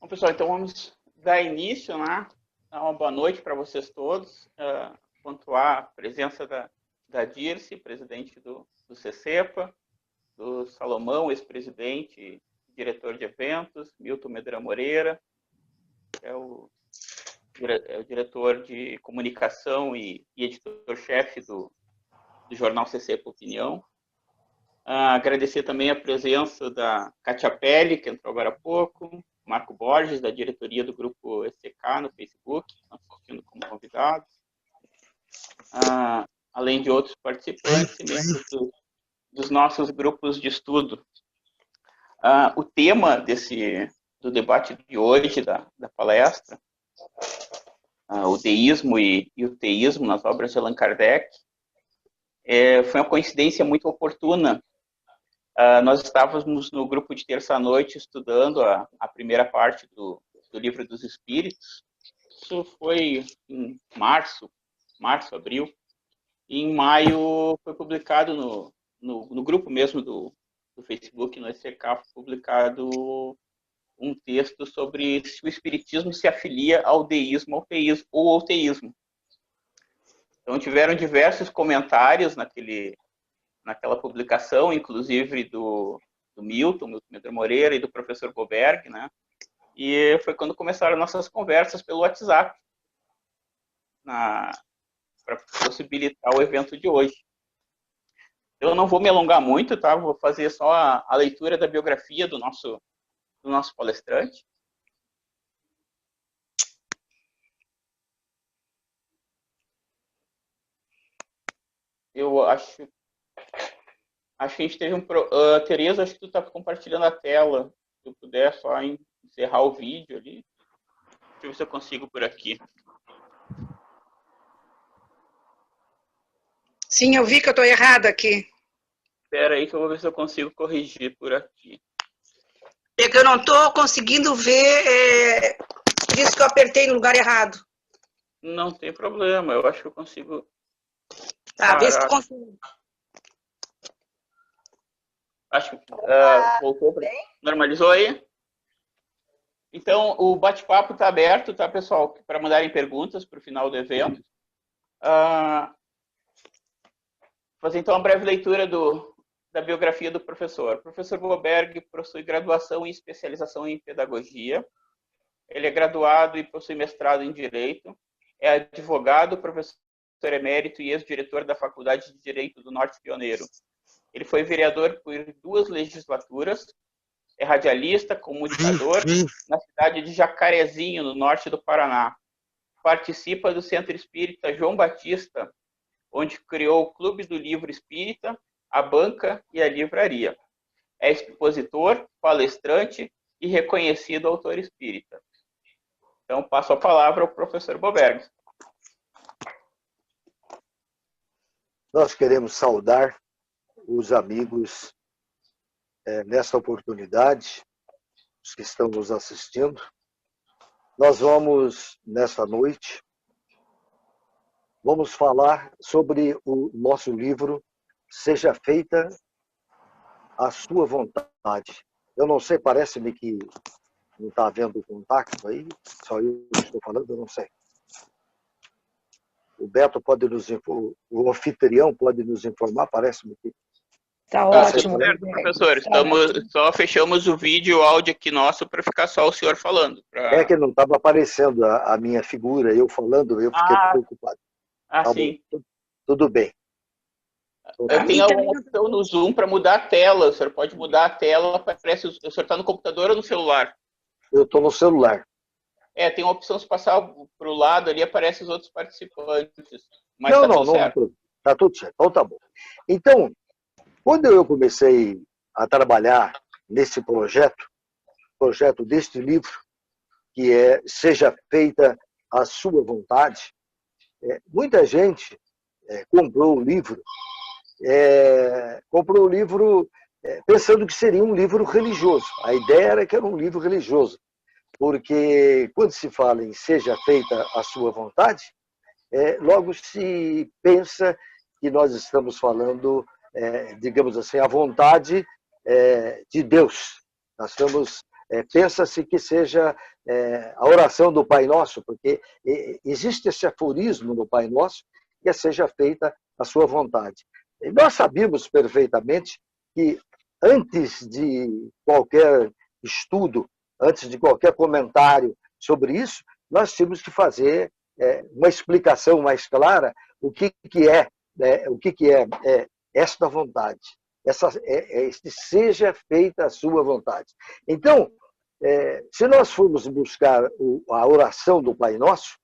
Bom, pessoal, então vamos dar início, né? Dar uma boa noite para vocês todos. Pontuar a presença da Dirce, presidente do CCEPA, do Salomão, ex-presidente e diretor de eventos, Milton Medrano Moreira, que é o diretor de comunicação e editor-chefe do jornal CCEPA Opinião. Agradecer também a presença da Kátia Pelli, que entrou agora há pouco, Marco Borges, da diretoria do grupo ECK no Facebook, assistindo como convidados, além de outros participantes e membros dos nossos grupos de estudo. O tema do debate de hoje, da palestra, o deísmo e o teísmo nas obras de Allan Kardec, foi uma coincidência muito oportuna. Nós estávamos no grupo de terça-noite estudando a primeira parte do Livro dos Espíritos. Isso foi em março, abril. E em maio foi publicado no grupo mesmo do Facebook, no ECK, publicado um texto sobre se o Espiritismo se afilia ao deísmo, ao teísmo, ou ao teísmo. Então tiveram diversos comentários naquela publicação, inclusive do Milton Medrano Moreira e do professor Goberg, né? E foi quando começaram nossas conversas pelo WhatsApp, para possibilitar o evento de hoje. Eu não vou me alongar muito, tá? Vou fazer só a leitura da biografia do nosso palestrante. Eu acho que a gente teve Tereza, acho que tu está compartilhando a tela. Se eu puder só encerrar o vídeo ali. Deixa eu ver se eu consigo por aqui. Sim, eu vi que eu estou errada aqui. Espera aí que eu vou ver se eu consigo corrigir por aqui. É que eu não estou conseguindo ver, por isso que eu apertei no lugar errado. Não tem problema, eu acho que eu consigo. Tá, vê se tu consegue. Acho que voltou, normalizou aí? Então, o bate-papo está aberto, tá, pessoal? Para mandarem perguntas para o final do evento. Fazer, então, uma breve leitura da biografia do professor. O professor Goberg possui graduação e especialização em pedagogia. Ele é graduado e possui mestrado em Direito. É advogado, professor emérito e ex-diretor da Faculdade de Direito do Norte Pioneiro. Ele foi vereador por 2 legislaturas, é radialista, comunicador, na cidade de Jacarezinho, no norte do Paraná. Participa do Centro Espírita João Batista, onde criou o Clube do Livro Espírita, a Banca e a Livraria. É expositor, palestrante e reconhecido autor espírita. Então, passo a palavra ao professor Goberg. Nós queremos saudar os amigos nessa oportunidade, os que estão nos assistindo. Nós vamos, nessa noite, vamos falar sobre o nosso livro Seja Feita a Sua Vontade. Eu não sei, parece-me que não está havendo contato aí, só eu estou falando, eu não sei. O Beto pode nos informar, o anfitrião pode nos informar, parece-me que... Está ótimo. Certo, professor, só fechamos o vídeo e o áudio aqui nosso para ficar só o senhor falando. É que não estava aparecendo a minha figura, eu falando, eu fiquei preocupado. Tá sim. bom, tudo bem. Eu tenho alguma opção no Zoom para mudar a tela. O senhor pode mudar a tela, aparece. O senhor está no computador ou no celular? Eu estou no celular. Tem uma opção, se passar para o lado ali, aparece os outros participantes. Mas não, tá não, tudo certo. Está tudo certo. Então tá bom. Então, quando eu comecei a trabalhar nesse projeto deste livro, que é Seja Feita a Sua Vontade, muita gente comprou o livro pensando que seria um livro religioso. A ideia era que era um livro religioso, porque quando se fala em Seja Feita a Sua Vontade, logo se pensa que nós estamos falando, digamos assim, a vontade de Deus. Nós estamos pensa-se que seja a oração do Pai Nosso, porque existe esse aforismo no Pai Nosso, que seja feita a sua vontade. E nós sabíamos perfeitamente que antes de qualquer estudo, antes de qualquer comentário sobre isso, nós tínhamos que fazer uma explicação mais clara o que é esta vontade. Seja feita a sua vontade. Então, se nós formos buscar a oração do Pai Nosso,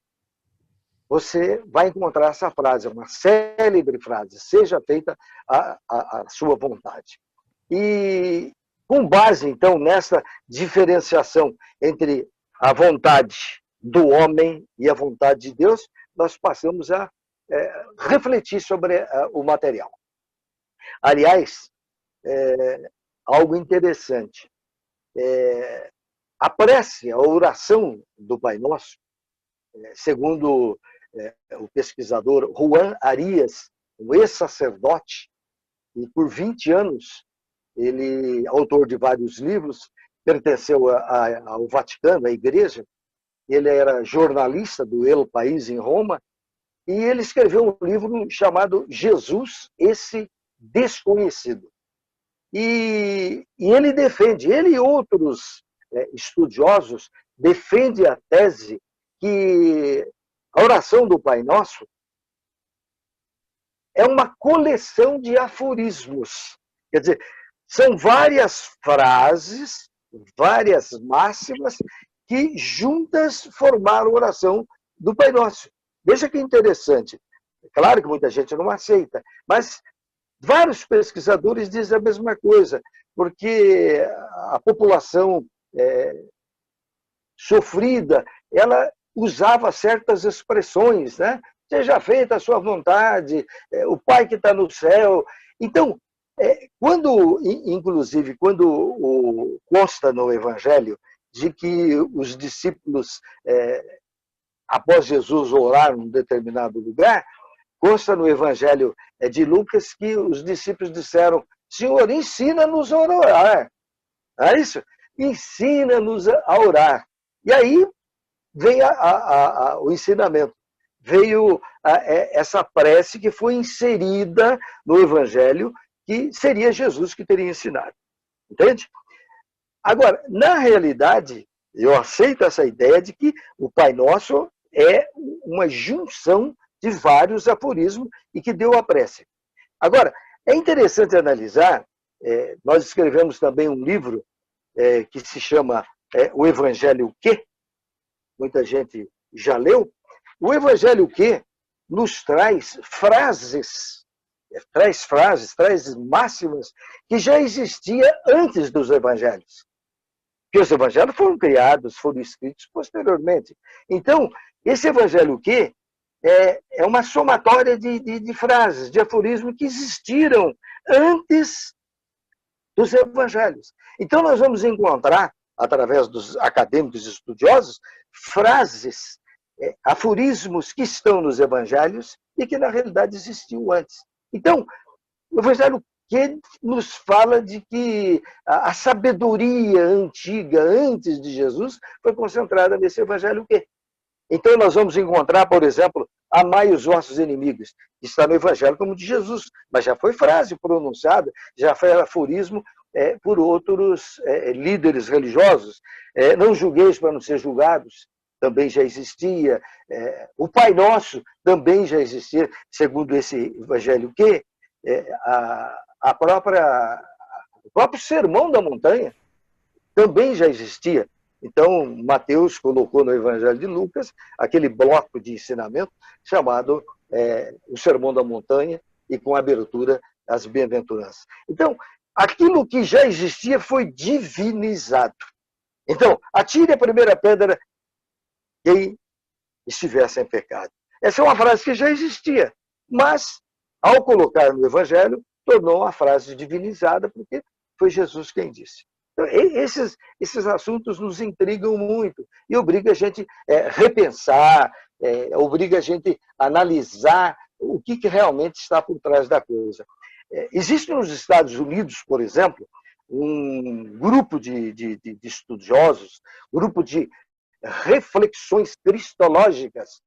você vai encontrar essa frase, uma célebre frase, seja feita a sua vontade. E com base, então, nessa diferenciação entre a vontade do homem e a vontade de Deus, nós passamos a refletir sobre o material. Aliás, algo interessante. A prece, a oração do Pai Nosso, segundo o pesquisador Juan Arias, um ex-sacerdote, e por 20 anos, ele, autor de vários livros, pertenceu ao Vaticano, à Igreja, ele era jornalista do El País em Roma, e ele escreveu um livro chamado Jesus, esse Desconhecido. E ele defende, ele e outros estudiosos defendem a tese que a oração do Pai Nosso é uma coleção de aforismos. Quer dizer, são várias frases, várias máximas que juntas formaram a oração do Pai Nosso. Veja que interessante. É claro que muita gente não aceita, mas vários pesquisadores dizem a mesma coisa, porque a população sofrida, ela usava certas expressões, né? Seja feita a sua vontade, o Pai que está no céu. Então, inclusive, quando consta no Evangelho de que os discípulos, após Jesus orar num determinado lugar, consta no Evangelho de Lucas que os discípulos disseram: Senhor, ensina-nos a orar. Não é isso? Ensina-nos a orar. E aí vem o ensinamento. Veio essa prece que foi inserida no Evangelho, que seria Jesus que teria ensinado. Entende? Agora, na realidade, eu aceito essa ideia de que o Pai Nosso é uma junção de vários aforismos e que deu a prece. Agora, é interessante analisar, nós escrevemos também um livro que se chama O Evangelho Que, muita gente já leu. O Evangelho Que nos traz frases, traz máximas que já existia antes dos evangelhos. Porque os evangelhos foram criados, foram escritos posteriormente. Então, esse Evangelho Que é uma somatória de frases, de aforismos que existiram antes dos evangelhos. Então, nós vamos encontrar, através dos acadêmicos estudiosos, frases, aforismos que estão nos evangelhos e que, na realidade, existiam antes. Então, o Evangelho Que nos fala de que a sabedoria antiga, antes de Jesus, foi concentrada nesse Evangelho Que. Então, nós vamos encontrar, por exemplo, amai os vossos inimigos, que está no Evangelho como de Jesus, mas já foi frase pronunciada, já foi aforismo por outros líderes religiosos. Não julgueis para não ser julgados, também já existia. O Pai Nosso também já existia, segundo esse Evangelho Que. O próprio Sermão da Montanha também já existia. Então, Mateus colocou no Evangelho de Lucas aquele bloco de ensinamento chamado o Sermão da Montanha e com abertura às bem-aventuranças. Então, aquilo que já existia foi divinizado. Então, atire a primeira pedra quem estiver sem pecado. Essa é uma frase que já existia, mas, ao colocar no Evangelho, tornou uma frase divinizada, porque foi Jesus quem disse. Então, esses assuntos nos intrigam muito e obriga a gente a repensar, obriga a gente a analisar o que realmente está por trás da coisa. Existe nos Estados Unidos, por exemplo, um grupo de estudiosos, grupo de reflexões cristológicas,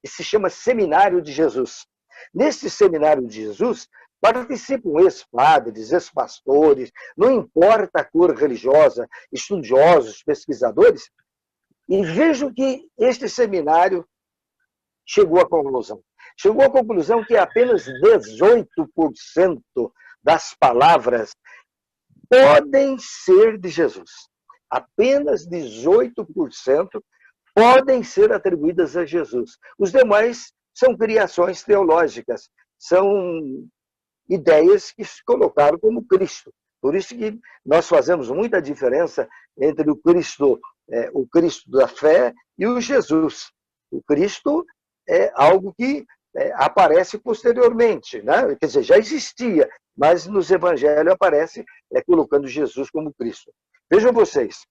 que se chama Seminário de Jesus. Nesse Seminário de Jesus, participam ex-padres, ex-pastores, não importa a cor religiosa, estudiosos, pesquisadores, e vejo que este seminário chegou à conclusão. Chegou à conclusão que apenas 18% das palavras podem ser de Jesus. Apenas 18% podem ser atribuídas a Jesus. Os demais são criações teológicas, são ideias que se colocaram como Cristo. Por isso que nós fazemos muita diferença entre o Cristo da fé e o Jesus. O Cristo é algo que aparece posteriormente, né? Quer dizer, já existia, mas nos evangelhos aparece colocando Jesus como Cristo. Vejam vocês,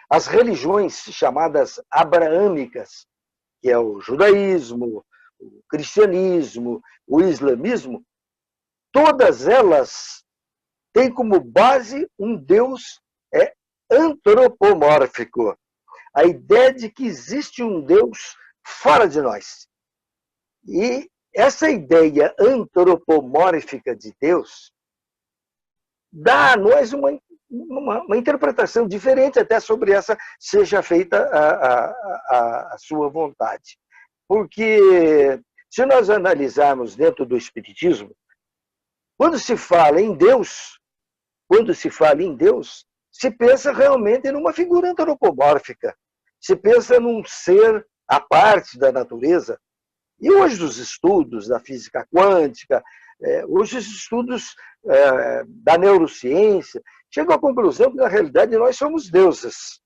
as religiões chamadas abraâmicas, que é o judaísmo, o cristianismo, o islamismo, todas elas têm como base um Deus antropomórfico. A ideia de que existe um Deus fora de nós. E essa ideia antropomórfica de Deus dá a nós uma interpretação diferente até sobre essa seja feita a sua vontade. Porque se nós analisarmos dentro do Espiritismo, quando se fala em Deus, se pensa realmente numa figura antropomórfica, se pensa num ser à parte da natureza. E hoje os estudos da física quântica, hoje os estudos da neurociência, chegam à conclusão que, na realidade, nós somos deuses.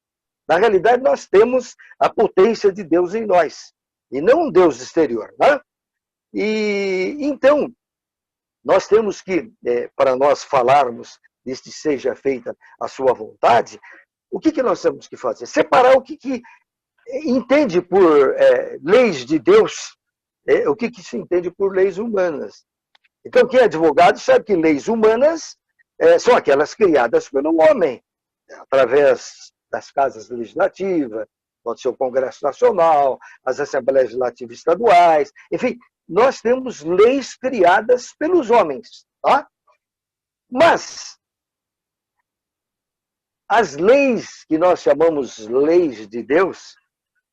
Na realidade, nós temos a potência de Deus em nós, e não um Deus exterior. Né? E então, nós temos que, para nós falarmos deste seja feita a sua vontade, o que nós temos que fazer? Separar o que entende por leis de Deus, o que se entende por leis humanas. Então, quem é advogado sabe que leis humanas são aquelas criadas pelo homem, através das casas legislativas, pode ser o Congresso Nacional, as Assembleias Legislativas Estaduais, enfim, nós temos leis criadas pelos homens. Tá? Mas as leis que nós chamamos leis de Deus,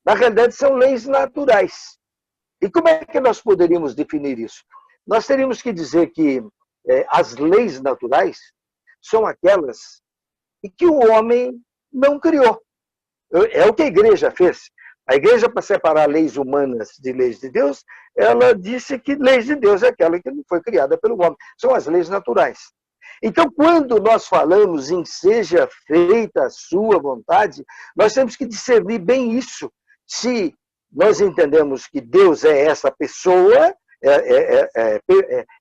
na realidade são leis naturais. E como é que nós poderíamos definir isso? Nós teríamos que dizer que as leis naturais são aquelas que o homem não criou. É o que a igreja fez. A igreja, para separar leis humanas de leis de Deus, ela disse que leis de Deus é aquela que não foi criada pelo homem. São as leis naturais. Então, quando nós falamos em seja feita a sua vontade, nós temos que discernir bem isso. Se nós entendemos que Deus é essa pessoa,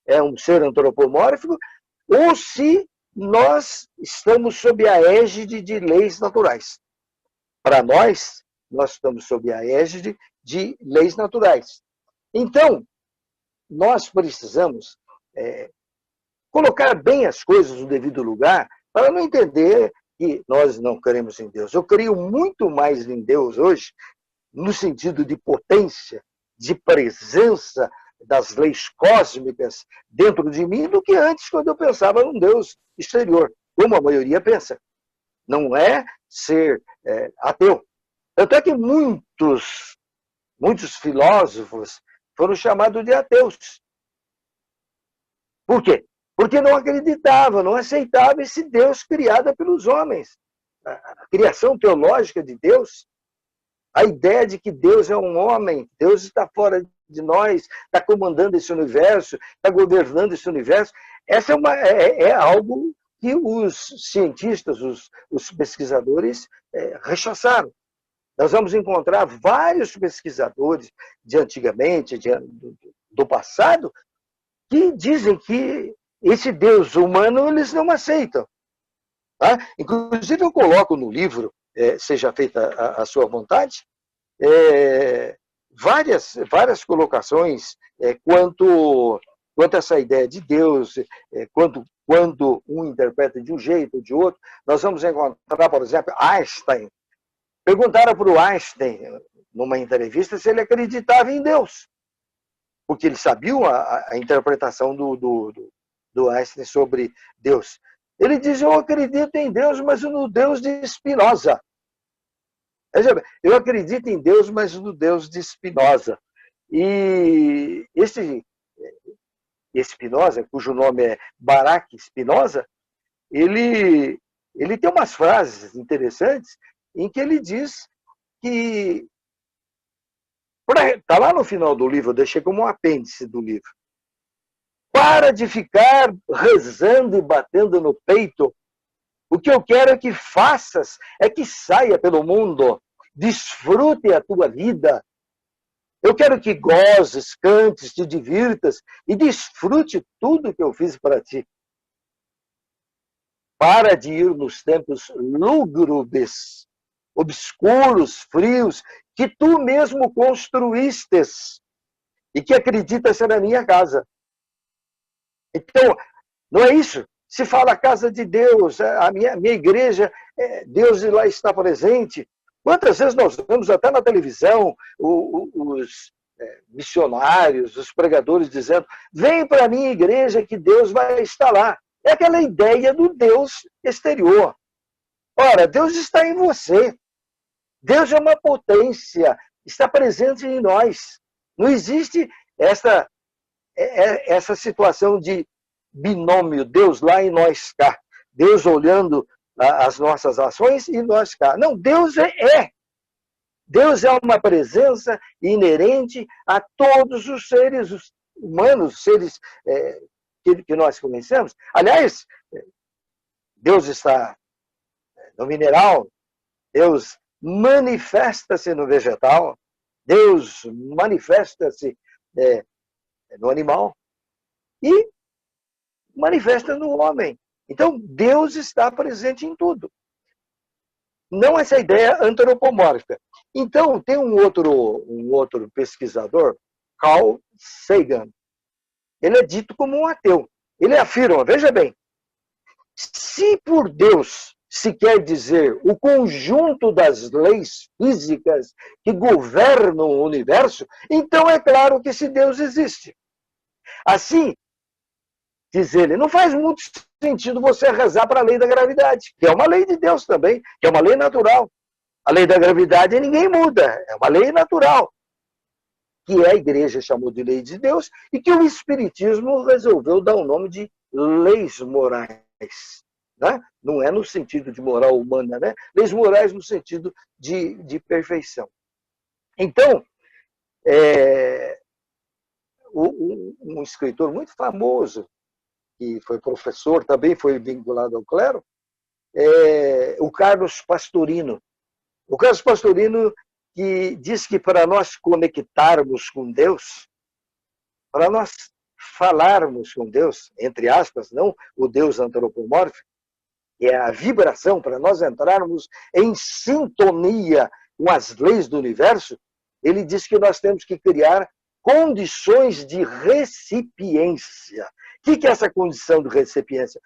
é um ser antropomórfico, ou se nós estamos sob a égide de leis naturais. Para nós estamos sob a égide de leis naturais. Então, nós precisamos colocar bem as coisas no devido lugar para não entender que nós não cremos em Deus. Eu creio muito mais em Deus hoje, no sentido de potência, de presença das leis cósmicas dentro de mim, do que antes, quando eu pensava num Deus exterior, como a maioria pensa. Não é ser ateu. Tanto é que muitos filósofos foram chamados de ateus. Por quê? Porque não acreditavam, não aceitavam esse Deus criado pelos homens. A criação teológica de Deus, a ideia de que Deus é um homem, Deus está fora de nós, está comandando esse universo, está governando esse universo, essa é algo que os cientistas, os pesquisadores rechaçaram. Nós vamos encontrar vários pesquisadores de antigamente, do passado, que dizem que esse Deus humano eles não aceitam. Tá? Inclusive, eu coloco no livro, seja feita a sua vontade, várias colocações quanto a essa ideia de Deus, quanto quando um interpreta de um jeito ou de outro. Nós vamos encontrar, por exemplo, Einstein. Perguntaram para o Einstein, numa entrevista, se ele acreditava em Deus, porque eles sabiam a interpretação do Einstein sobre Deus. Ele diz, eu acredito em Deus, mas no Deus de Spinoza. Eu acredito em Deus, mas no Deus de Spinoza. E esse Spinoza, cujo nome é Baruch Spinoza, ele tem umas frases interessantes em que ele diz que... Está lá no final do livro, eu deixei como um apêndice do livro. Para de ficar rezando e batendo no peito. O que eu quero é que faças, é que saia pelo mundo, desfrute a tua vida. Eu quero que gozes, cantes, te divirtas e desfrute tudo que eu fiz para ti. Para de ir nos tempos lúgubres, obscuros, frios, que tu mesmo construístes e que acreditas ser a minha casa. Então, não é isso? Se fala a casa de Deus, a minha igreja, Deus lá está presente. Quantas vezes nós vemos até na televisão os missionários, os pregadores dizendo, vem para a minha igreja que Deus vai estar lá. É aquela ideia do Deus exterior. Ora, Deus está em você. Deus é uma potência, está presente em nós. Não existe essa situação de binômio, Deus lá e nós cá. Deus olhando as nossas ações e nós cá. Não, Deus é. Deus é uma presença inerente a todos os seres humanos, seres que nós conhecemos. Aliás, Deus está no mineral, Deus manifesta-se no vegetal, Deus manifesta-se no animal e manifesta no homem. Então, Deus está presente em tudo. Não essa ideia antropomórfica. Então, tem um outro pesquisador, Carl Sagan. Ele é dito como um ateu. Ele afirma, veja bem, se por Deus se quer dizer o conjunto das leis físicas que governam o universo, então é claro que esse Deus existe. Assim, diz ele, não faz muito sentido você rezar para a lei da gravidade, que é uma lei de Deus também, que é uma lei natural. A lei da gravidade ninguém muda, é uma lei natural, que a igreja chamou de lei de Deus e que o Espiritismo resolveu dar o nome de leis morais. Né? Não é no sentido de moral humana, né? Leis morais no sentido de perfeição. Então, um escritor muito famoso, que foi professor, também foi vinculado ao clero, o Carlos Pastorino. O Carlos Pastorino que diz que para nós conectarmos com Deus, para nós falarmos com Deus, entre aspas, não o Deus antropomórfico, é a vibração, para nós entrarmos em sintonia com as leis do universo, ele diz que nós temos que criar condições de recipiência. O que é essa condição de recipiência?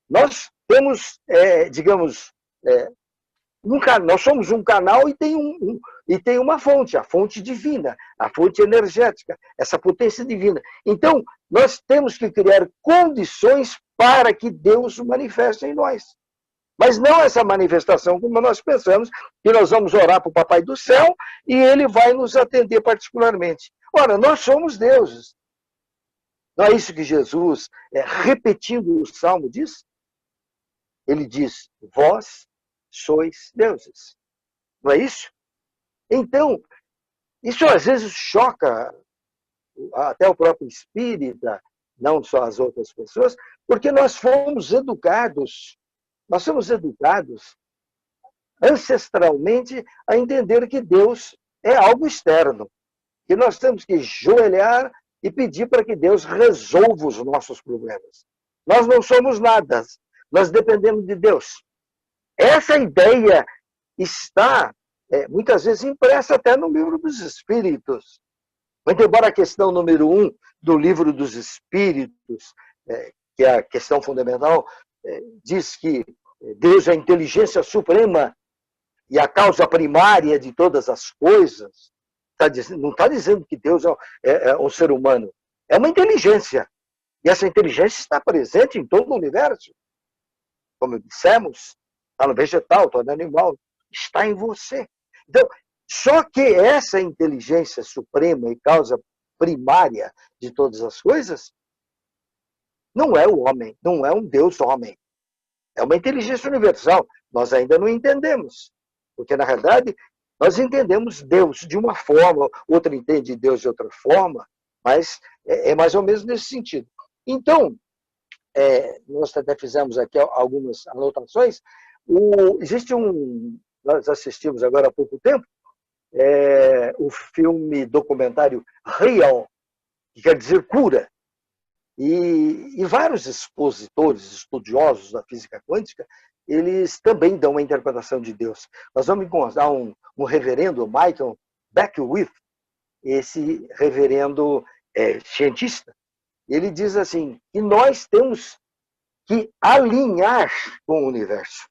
Nós temos, digamos, nós somos um canal e tem uma fonte, a fonte divina, a fonte energética, essa potência divina. Então, nós temos que criar condições para que Deus manifeste em nós. Mas não essa manifestação como nós pensamos, que nós vamos orar para o Papai do Céu e ele vai nos atender particularmente. Ora, nós somos deuses. Não é isso que Jesus, repetindo o Salmo, diz? Ele diz, vós sois deuses. Não é isso? Então, isso às vezes choca até o próprio espírita, não só as outras pessoas, porque nós somos educados ancestralmente a entender que Deus é algo externo, que nós temos que joelhar e pedir para que Deus resolva os nossos problemas. Nós não somos nada, nós dependemos de Deus. Essa ideia está, muitas vezes, impressa até no Livro dos Espíritos. Mas, embora a questão número 1 do Livro dos Espíritos, que é a questão fundamental, diz que Deus é a inteligência suprema e a causa primária de todas as coisas. Não está dizendo que Deus é um ser humano. É uma inteligência. E essa inteligência está presente em todo o universo. Como dissemos, está no vegetal, está no animal, está em você. Então, só que essa inteligência suprema e causa primária de todas as coisas não é o homem, não é um Deus homem. É uma inteligência universal. Nós ainda não entendemos. Porque, na verdade, nós entendemos Deus de uma forma, outra entende Deus de outra forma, mas é mais ou menos nesse sentido. Então, nós até fizemos aqui algumas anotações. Nós assistimos agora há pouco tempo, o filme documentário Real, que quer dizer cura. E vários expositores, estudiosos da física quântica, eles também dão uma interpretação de Deus. Nós vamos encontrar um reverendo, Michael Beckwith, esse reverendo cientista. Ele diz assim, que nós temos que alinhar com o universo.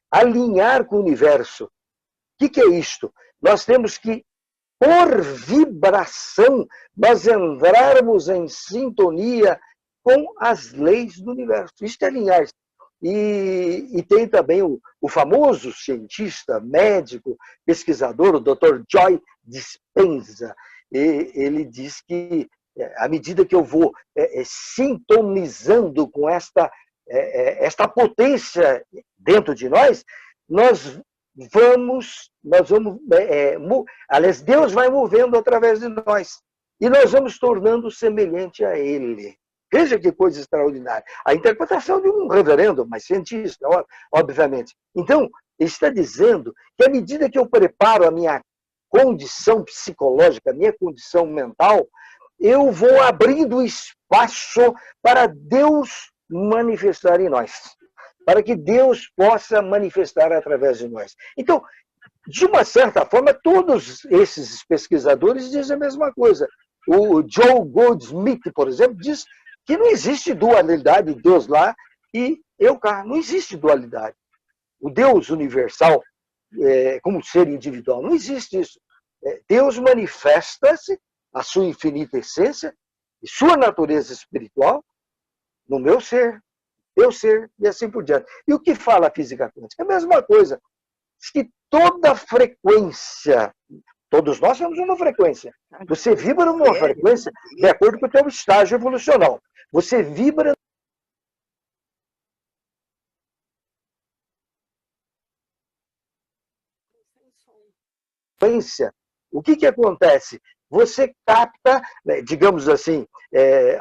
Alinhar com o universo. O que é isto? Nós temos que, por vibração, nós entrarmos em sintonia com as leis do universo. Isto é alinhar. E tem também o famoso cientista, médico, pesquisador, o Dr. Joy Dispenza. Ele diz que, à medida que eu vou sintonizando com esta potência dentro de nós vamos, aliás, Deus vai movendo através de nós. E nós vamos tornando semelhante a Ele. Veja que coisa extraordinária. A interpretação de um reverendo, mas cientista, obviamente. Então, ele está dizendo que à medida que eu preparo a minha condição psicológica, a minha condição mental, eu vou abrindo espaço para Deus manifestar em nós. Para que Deus possa manifestar através de nós. Então, de uma certa forma, todos esses pesquisadores dizem a mesma coisa. O Joe Goldsmith, por exemplo, diz que não existe dualidade, Deus lá e eu cá. Não existe dualidade. O Deus universal, como ser individual, não existe isso. Deus manifesta-se, a sua infinita essência e sua natureza espiritual no meu ser, eu ser e assim por diante. E o que fala a física quântica? É a mesma coisa. Diz que toda frequência, todos nós temos uma frequência. Você vibra numa frequência de acordo com o seu estágio evolucional. Você vibra frequência. O que acontece? Você capta, digamos assim,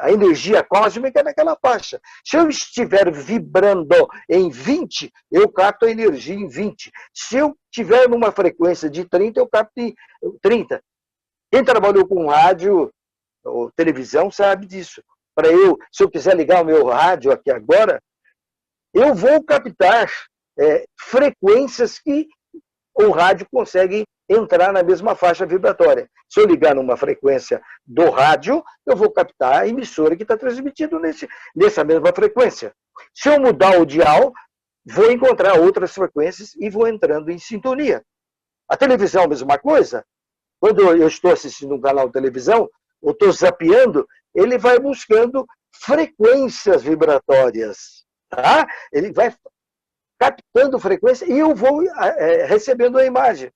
a energia cósmica naquela faixa. Se eu estiver vibrando em 20, eu capto a energia em 20. Se eu estiver numa frequência de 30, eu capto em 30. Quem trabalhou com rádio ou televisão sabe disso. Se eu quiser ligar o meu rádio aqui agora, eu vou captar frequências que o rádio consegue entrar na mesma faixa vibratória. Se eu ligar numa frequência do rádio, eu vou captar a emissora que está transmitindo nessa mesma frequência. Se eu mudar o dial, vou encontrar outras frequências e vou entrando em sintonia. A televisão é a mesma coisa. Quando eu estou assistindo um canal de televisão, ou estou zapeando, ele vai buscando frequências vibratórias. Tá? Ele vai captando frequência e eu vou recebendo a imagem.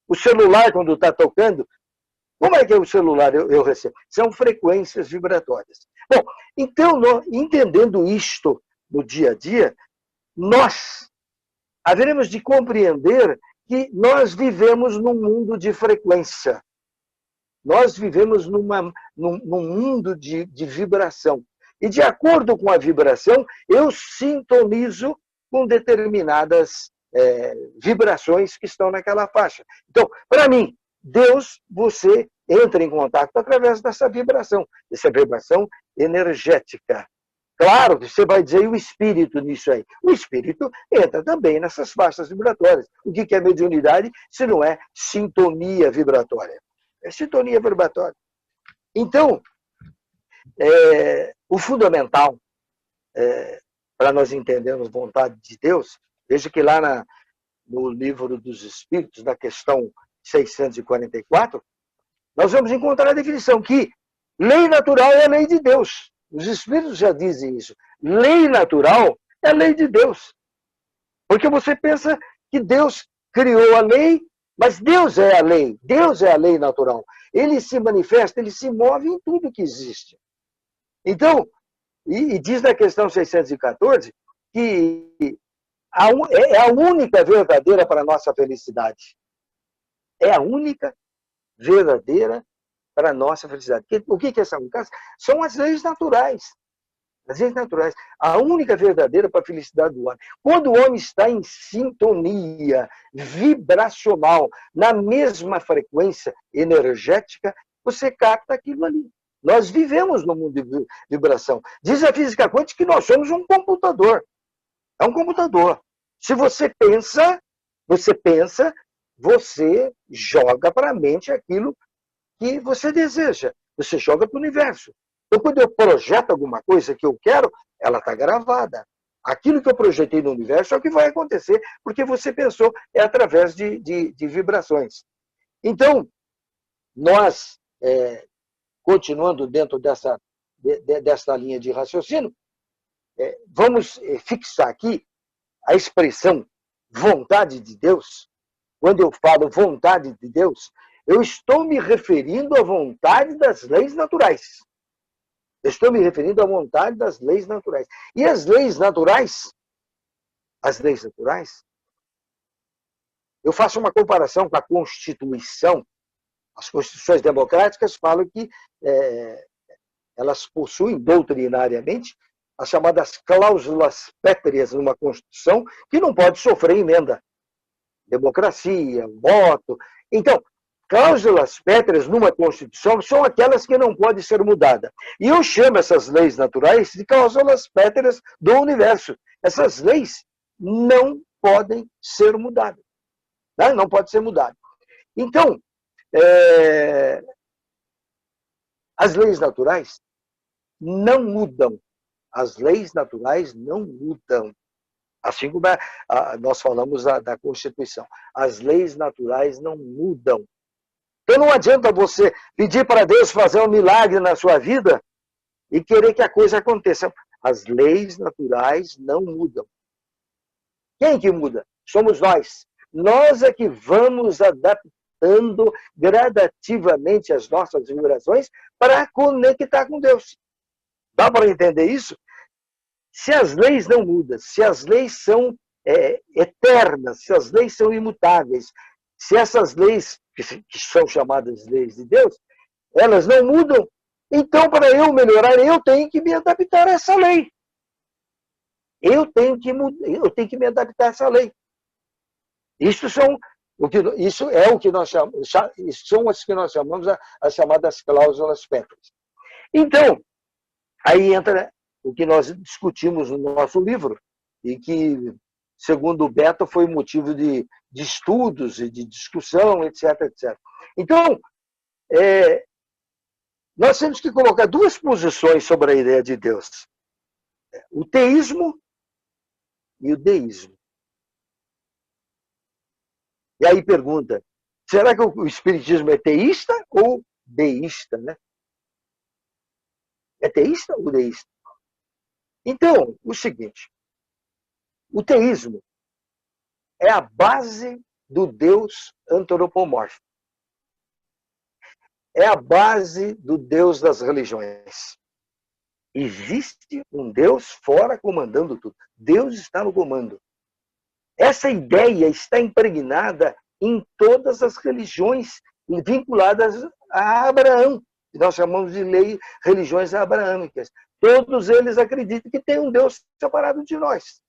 O celular, quando está tocando, como é que é o celular eu recebo? São frequências vibratórias. Bom, então, entendendo isto no dia a dia, nós haveremos de compreender que nós vivemos num mundo de frequência. Nós vivemos num mundo de vibração. E, de acordo com a vibração, eu sintonizo com determinadas vibrações que estão naquela faixa. Então, para mim, Deus, você entra em contato através dessa vibração energética. Claro que você vai dizer e o espírito nisso aí. O espírito entra também nessas faixas vibratórias. O que é mediunidade se não é sintonia vibratória? É sintonia vibratória. Então, o fundamental para nós entendermos a vontade de Deus, veja que lá no Livro dos Espíritos, na questão 644, nós vamos encontrar a definição que lei natural é a lei de Deus. Os Espíritos já dizem isso. Lei natural é a lei de Deus. Porque você pensa que Deus criou a lei, mas Deus é a lei. Deus é a lei natural. Ele se manifesta, ele se move em tudo que existe. Então, e diz na questão 614 que é a única verdadeira para a nossa felicidade. É a única verdadeira para a nossa felicidade. O que são? São as leis naturais. As leis naturais. A única verdadeira para a felicidade do homem. Quando o homem está em sintonia vibracional, na mesma frequência energética, você capta aquilo ali. Nós vivemos no mundo de vibração. Diz a física quântica que nós somos um computador. É um computador. Se você pensa, você joga para a mente aquilo que você deseja. Você joga para o universo. Então, quando eu projeto alguma coisa que eu quero, ela está gravada. Aquilo que eu projetei no universo é o que vai acontecer, porque você pensou, é através de vibrações. Então, nós, continuando dentro dessa linha de raciocínio, vamos fixar aqui a expressão vontade de Deus. Quando eu falo vontade de Deus, eu estou me referindo à vontade das leis naturais. Eu estou me referindo à vontade das leis naturais. E as leis naturais, eu faço uma comparação com a Constituição. As constituições democráticas falam que elas possuem doutrinariamente as chamadas cláusulas pétreas numa Constituição que não pode sofrer emenda. Democracia, voto. Então, cláusulas pétreas numa Constituição são aquelas que não podem ser mudadas. E eu chamo essas leis naturais de cláusulas pétreas do universo. Essas leis não podem ser mudadas. Não pode ser mudada. Então, as leis naturais não mudam. As leis naturais não mudam. Assim como nós falamos da Constituição. As leis naturais não mudam. Então não adianta você pedir para Deus fazer um milagre na sua vida e querer que a coisa aconteça. As leis naturais não mudam. Quem que muda? Somos nós. Nós é que vamos adaptando gradativamente as nossas vibrações para conectar com Deus. Dá para entender isso? Se as leis não mudam, se as leis são eternas, se as leis são imutáveis, se essas leis, que são chamadas leis de Deus, elas não mudam, então para eu melhorar, eu tenho que me adaptar a essa lei. Eu tenho que me adaptar a essa lei. Isso é o que nós chamamos, são as que nós chamamos as chamadas cláusulas pétreas. Então, aí entra o que nós discutimos no nosso livro, e que, segundo o Beto, foi motivo de estudos e de discussão, etc, etc. Então, nós temos que colocar duas posições sobre a ideia de Deus. O teísmo e o deísmo. E aí pergunta, será que o espiritismo é teísta ou deísta, né? É teísta ou deísta? Então, o seguinte, o teísmo é a base do Deus antropomórfico. É a base do Deus das religiões. Existe um Deus fora comandando tudo. Deus está no comando. Essa ideia está impregnada em todas as religiões vinculadas a Abraão, que nós chamamos de religiões abraâmicas. Todos eles acreditam que tem um Deus separado de nós.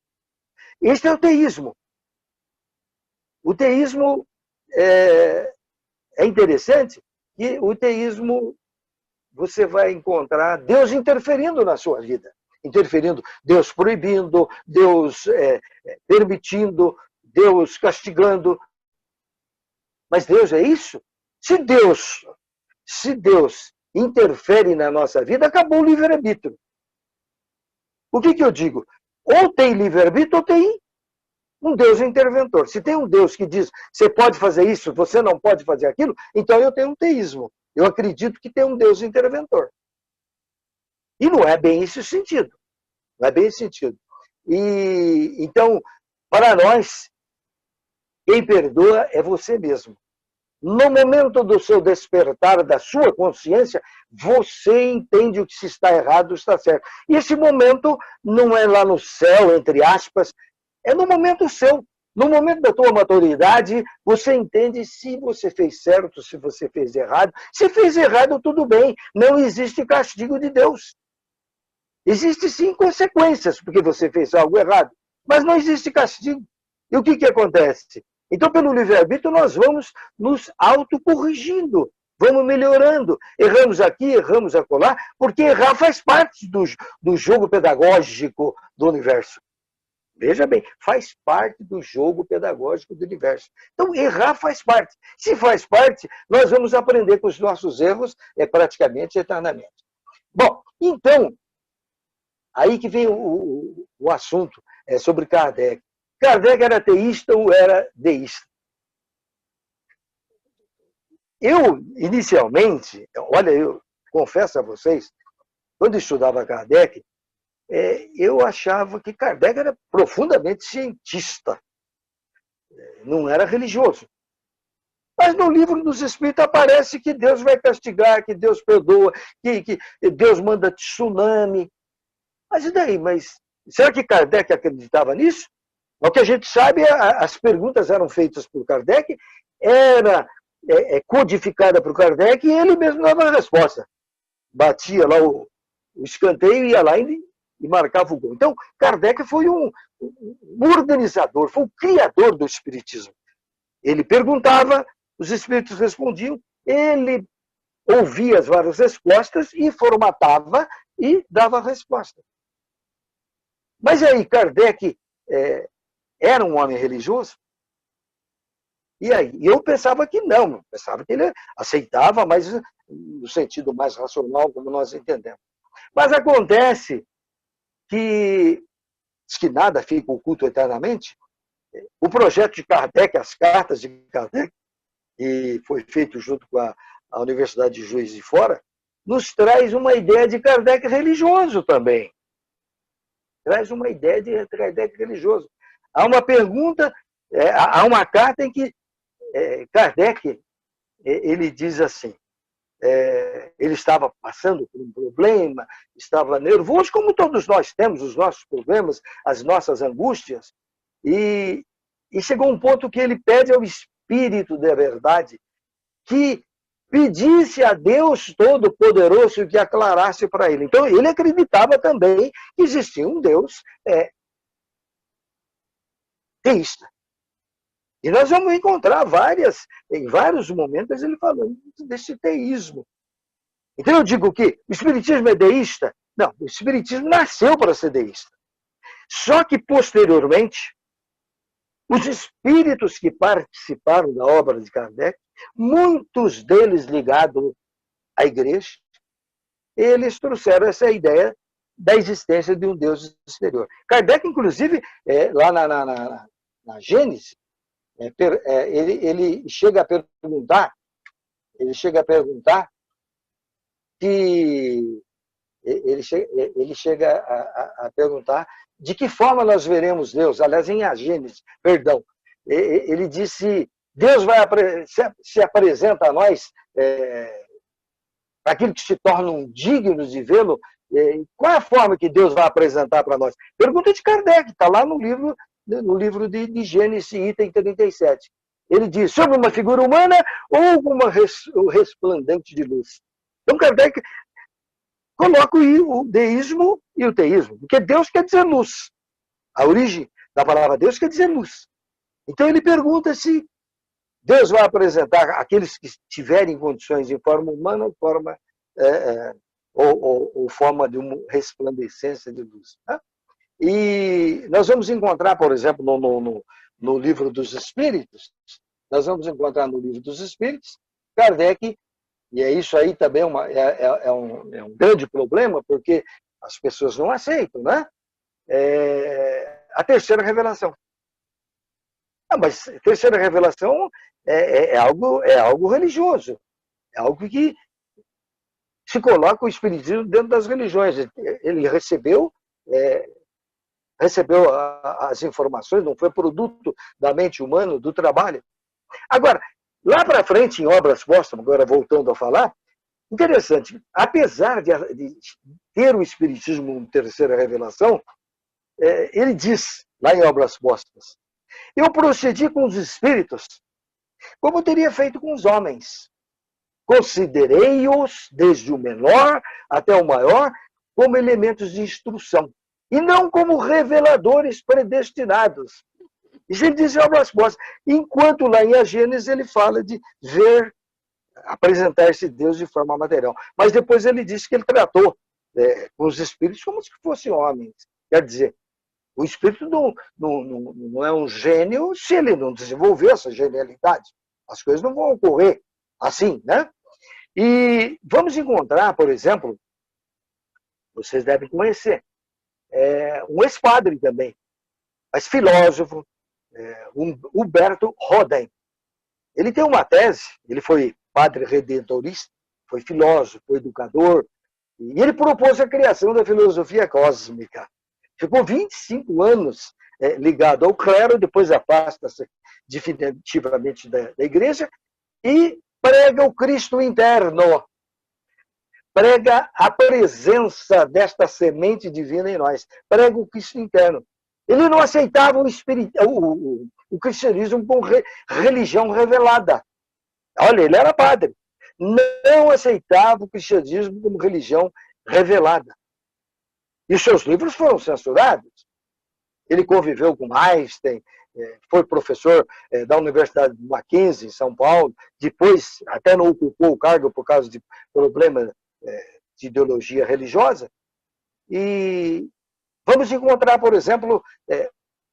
Este é o teísmo. O teísmo é interessante que o teísmo você vai encontrar Deus interferindo na sua vida. Interferindo, Deus proibindo, Deus permitindo, Deus castigando. Mas Deus é isso? Se Deus interfere na nossa vida, acabou o livre-arbítrio. O que eu digo? Ou tem livre-arbítrio ou tem um Deus interventor. Se tem um Deus que diz, você pode fazer isso, você não pode fazer aquilo, então eu tenho um teísmo. Eu acredito que tem um Deus interventor. E não é bem esse o sentido. Não é bem esse sentido. E, então, para nós, quem perdoa é você mesmo. No momento do seu despertar, da sua consciência, você entende o que se está errado, está certo. E esse momento não é lá no céu, entre aspas, é no momento seu. No momento da tua maturidade, você entende se você fez certo, se você fez errado. Se fez errado, tudo bem. Não existe castigo de Deus. Existe sim consequências, porque você fez algo errado. Mas não existe castigo. E o que acontece? Então, pelo livre-arbítrio, nós vamos nos autocorrigindo, vamos melhorando. Erramos aqui, erramos acolá, porque errar faz parte do jogo pedagógico do universo. Veja bem, faz parte do jogo pedagógico do universo. Então, errar faz parte. Se faz parte, nós vamos aprender com os nossos erros praticamente eternamente. Bom, então, aí que vem o assunto sobre Kardec. Kardec era teísta ou era deísta? Eu, inicialmente, olha, eu confesso a vocês, quando eu estudava Kardec, eu achava que Kardec era profundamente cientista, não era religioso. Mas no livro dos Espíritos aparece que Deus vai castigar, que Deus perdoa, que Deus manda tsunami. Mas e daí? Mas será que Kardec acreditava nisso? O que a gente sabe, as perguntas eram feitas por Kardec, era codificada por Kardec e ele mesmo dava a resposta. Batia lá o escanteio, ia lá e marcava o gol. Então, Kardec foi um organizador, foi o criador do Espiritismo. Ele perguntava, os Espíritos respondiam, ele ouvia as várias respostas e formatava e dava a resposta. Mas aí, Kardec era um homem religioso? E aí? Eu pensava que não, pensava que ele aceitava, mas no sentido mais racional, como nós entendemos. Mas acontece que, diz que nada fica oculto eternamente, o projeto de Kardec, as cartas de Kardec, que foi feito junto com a Universidade de Juiz de Fora, nos traz uma ideia de Kardec religioso também. Traz uma ideia de Kardec religioso. Há uma pergunta, há uma carta em que Kardec ele diz assim, ele estava passando por um problema, estava nervoso, como todos nós temos os nossos problemas, as nossas angústias, e chegou um ponto que ele pede ao Espírito da Verdade que pedisse a Deus Todo-Poderoso que aclarasse para ele. Então, ele acreditava também que existia um Deus teísta. E nós vamos encontrar em vários momentos, ele falando desse teísmo. Então, eu digo que o Espiritismo é deísta? Não, o Espiritismo nasceu para ser deísta. Só que, posteriormente, os espíritos que participaram da obra de Kardec, muitos deles ligados à igreja, eles trouxeram essa ideia da existência de um Deus exterior. Kardec, inclusive, lá na Gênesis, ele chega a perguntar que ele chega a perguntar de que forma nós veremos Deus. Aliás, em Gênesis, perdão, ele disse, Deus se apresenta a nós para aquilo que se tornam dignos de vê-lo. Qual é a forma que Deus vai apresentar para nós? Pergunta de Kardec, está lá no livro de Gênesis, item 37. Ele diz, sobre uma figura humana ou uma resplandente de luz. Então, Kardec coloca o deísmo e o teísmo, porque Deus quer dizer luz. A origem da palavra Deus quer dizer luz. Então, ele pergunta se Deus vai apresentar aqueles que tiverem condições em forma humana ou forma de uma resplandecência de luz. Tá? E nós vamos encontrar, por exemplo, no livro dos Espíritos, Kardec, e isso aí também é um grande problema, porque as pessoas não aceitam, né? a terceira revelação. Mas a terceira revelação é algo religioso, é algo que se coloca o Espiritismo dentro das religiões. Ele recebeu as informações, não foi produto da mente humana, do trabalho. Agora, lá para frente, em Obras Póstumas, agora voltando a falar, interessante, apesar de ter o Espiritismo como terceira revelação, ele diz, lá em Obras Póstumas, eu procedi com os espíritos como teria feito com os homens. Considerei-os, desde o menor até o maior, como elementos de instrução, e não como reveladores predestinados. Isso ele diz em Obras Póstumas, enquanto lá em A Gênesis ele fala de ver, apresentar esse Deus de forma material. Mas depois ele diz que ele tratou com os espíritos como se fossem homens. Quer dizer, o espírito não é um gênio se ele não desenvolver essa genialidade. As coisas não vão ocorrer assim, né? E vamos encontrar, por exemplo, vocês devem conhecer, um ex-padre também, mas filósofo, Huberto Roden. Ele tem uma tese, ele foi padre redentorista, foi filósofo, foi educador, e ele propôs a criação da filosofia cósmica. Ficou 25 anos ligado ao clero, depois afasta-se definitivamente da igreja e prega o Cristo interno. Prega a presença desta semente divina em nós. Prega o Cristo interno. Ele não aceitava o cristianismo como religião revelada. Olha, ele era padre. Não aceitava o cristianismo como religião revelada. E os seus livros foram censurados. Ele conviveu com Einstein, foi professor da Universidade de Mackenzie, em São Paulo, depois até não ocupou o cargo por causa de problemas de ideologia religiosa. E vamos encontrar, por exemplo,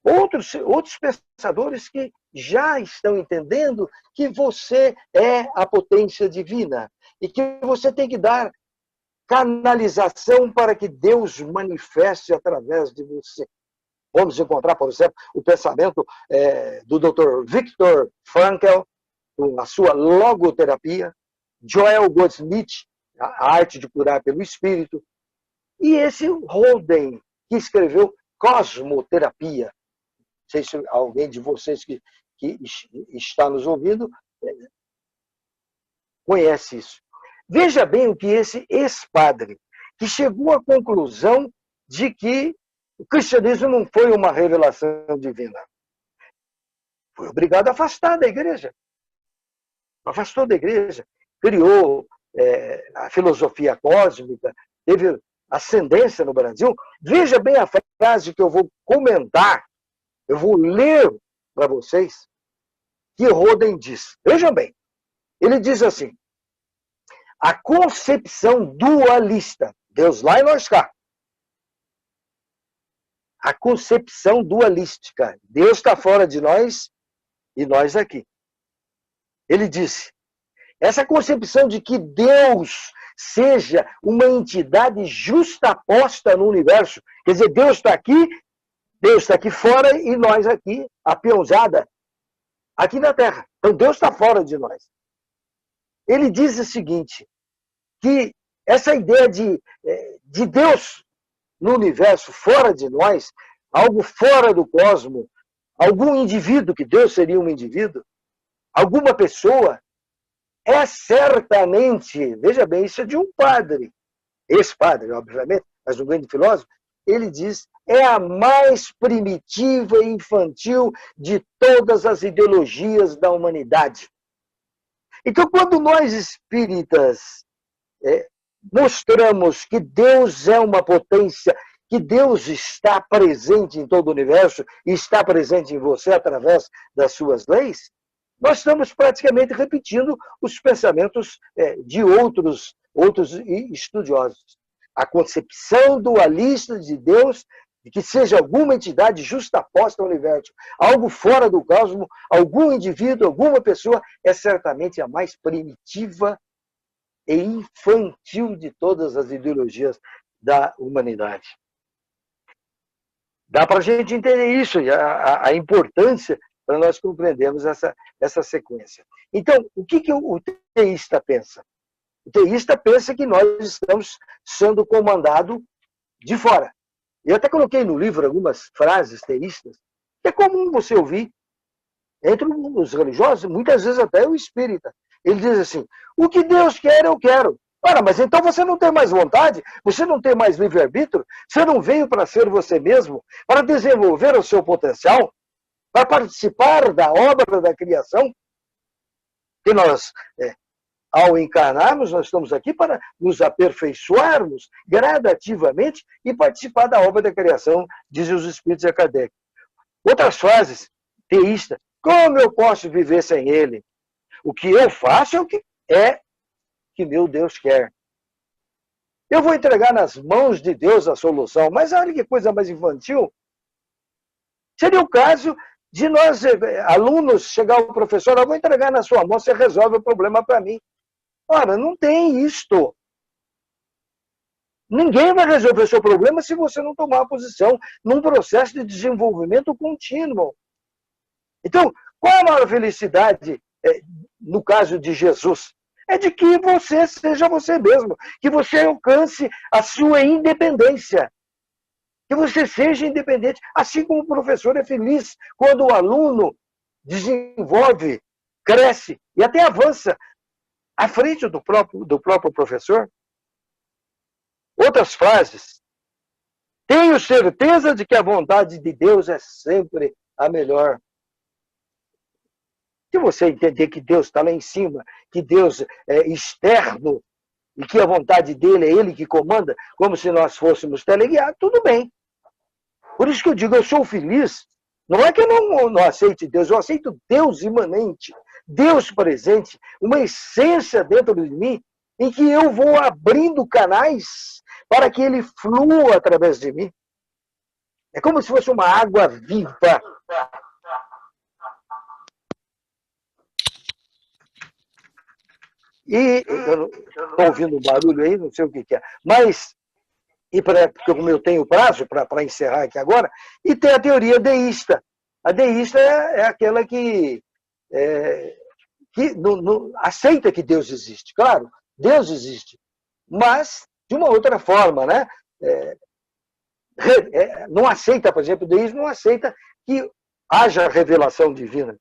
outros pensadores que já estão entendendo que você é a potência divina e que você tem que dar canalização para que Deus manifeste através de você. Vamos encontrar, por exemplo, o pensamento do Dr. Viktor Frankl, com a sua logoterapia, Joel Goldsmith, a arte de curar pelo espírito, e esse Roden, que escreveu Cosmoterapia. Não sei se alguém de vocês que está nos ouvindo conhece isso. Veja bem o que esse ex-padre, que chegou à conclusão de que o cristianismo não foi uma revelação divina. Foi obrigado a afastar da igreja. Afastou da igreja. Criou a filosofia cósmica, teve ascendência no Brasil. Veja bem a frase que eu vou comentar, eu vou ler para vocês, que Roden diz. Vejam bem, ele diz assim, a concepção dualista, Deus lá e nós cá. A concepção dualística, Deus está fora de nós e nós aqui. Ele disse, essa concepção de que Deus seja uma entidade justaposta no universo, quer dizer, Deus está aqui fora e nós aqui, a peãozada, aqui na Terra. Então Deus está fora de nós. Ele diz o seguinte, que essa ideia de Deus no universo, fora de nós, algo fora do cosmos, algum indivíduo, que Deus seria um indivíduo, alguma pessoa, é certamente, veja bem, isso é de um padre, ex-padre, obviamente, mas um grande filósofo, ele diz, é a mais primitiva e infantil de todas as ideologias da humanidade. Então, quando nós espíritas mostramos que Deus é uma potência, que Deus está presente em todo o universo e está presente em você através das suas leis, nós estamos praticamente repetindo os pensamentos de outros estudiosos. A concepção dualista de Deus, de que seja alguma entidade justaposta ao universo, algo fora do cosmos, algum indivíduo, alguma pessoa, é certamente a mais primitiva e infantil de todas as ideologias da humanidade. Dá para a gente entender isso, a importância para nós compreendermos essa sequência. Então, o que o teísta pensa? O teísta pensa que nós estamos sendo comandados de fora. Eu até coloquei no livro algumas frases teístas, que é comum você ouvir entre os religiosos, muitas vezes até o espírita. Ele diz assim, o que Deus quer, eu quero. Ora, mas então você não tem mais vontade? Você não tem mais livre-arbítrio? Você não veio para ser você mesmo? Para desenvolver o seu potencial? Para participar da obra da criação? Que nós, ao encarnarmos, nós estamos aqui para nos aperfeiçoarmos gradativamente e participar da obra da criação, dizem os espíritos de Kardec. Outras frases, teísta, como eu posso viver sem ele? O que eu faço é que meu Deus quer. Eu vou entregar nas mãos de Deus a solução, mas olha que coisa mais infantil. Seria o caso de nós, alunos, chegar ao professor, eu vou entregar na sua mão, você resolve o problema para mim. Ora, não tem isto. Ninguém vai resolver o seu problema se você não tomar uma posição num processo de desenvolvimento contínuo. Então, qual a maior felicidade, no caso de Jesus? É de que você seja você mesmo, que você alcance a sua independência, que você seja independente, assim como o professor é feliz quando o aluno desenvolve, cresce e até avança à frente do próprio professor. Outras frases. Tenho certeza de que a vontade de Deus é sempre a melhor. Se você entender que Deus está lá em cima, que Deus é externo, e que a vontade dele é ele que comanda, como se nós fôssemos teleguiados, tudo bem. Por isso que eu digo, eu sou feliz. Não é que eu não aceite Deus, eu aceito Deus imanente, Deus presente, uma essência dentro de mim, em que eu vou abrindo canais para que ele flua através de mim. É como se fosse uma água viva. E eu estou ouvindo um barulho aí, não sei o que é. Mas, porque como eu tenho prazo para encerrar aqui agora, e tem a teoria deísta. A deísta é aquela que não aceita que Deus existe. Claro, Deus existe, mas de uma outra forma, né? Não aceita, por exemplo, o deísmo não aceita que haja revelação divina.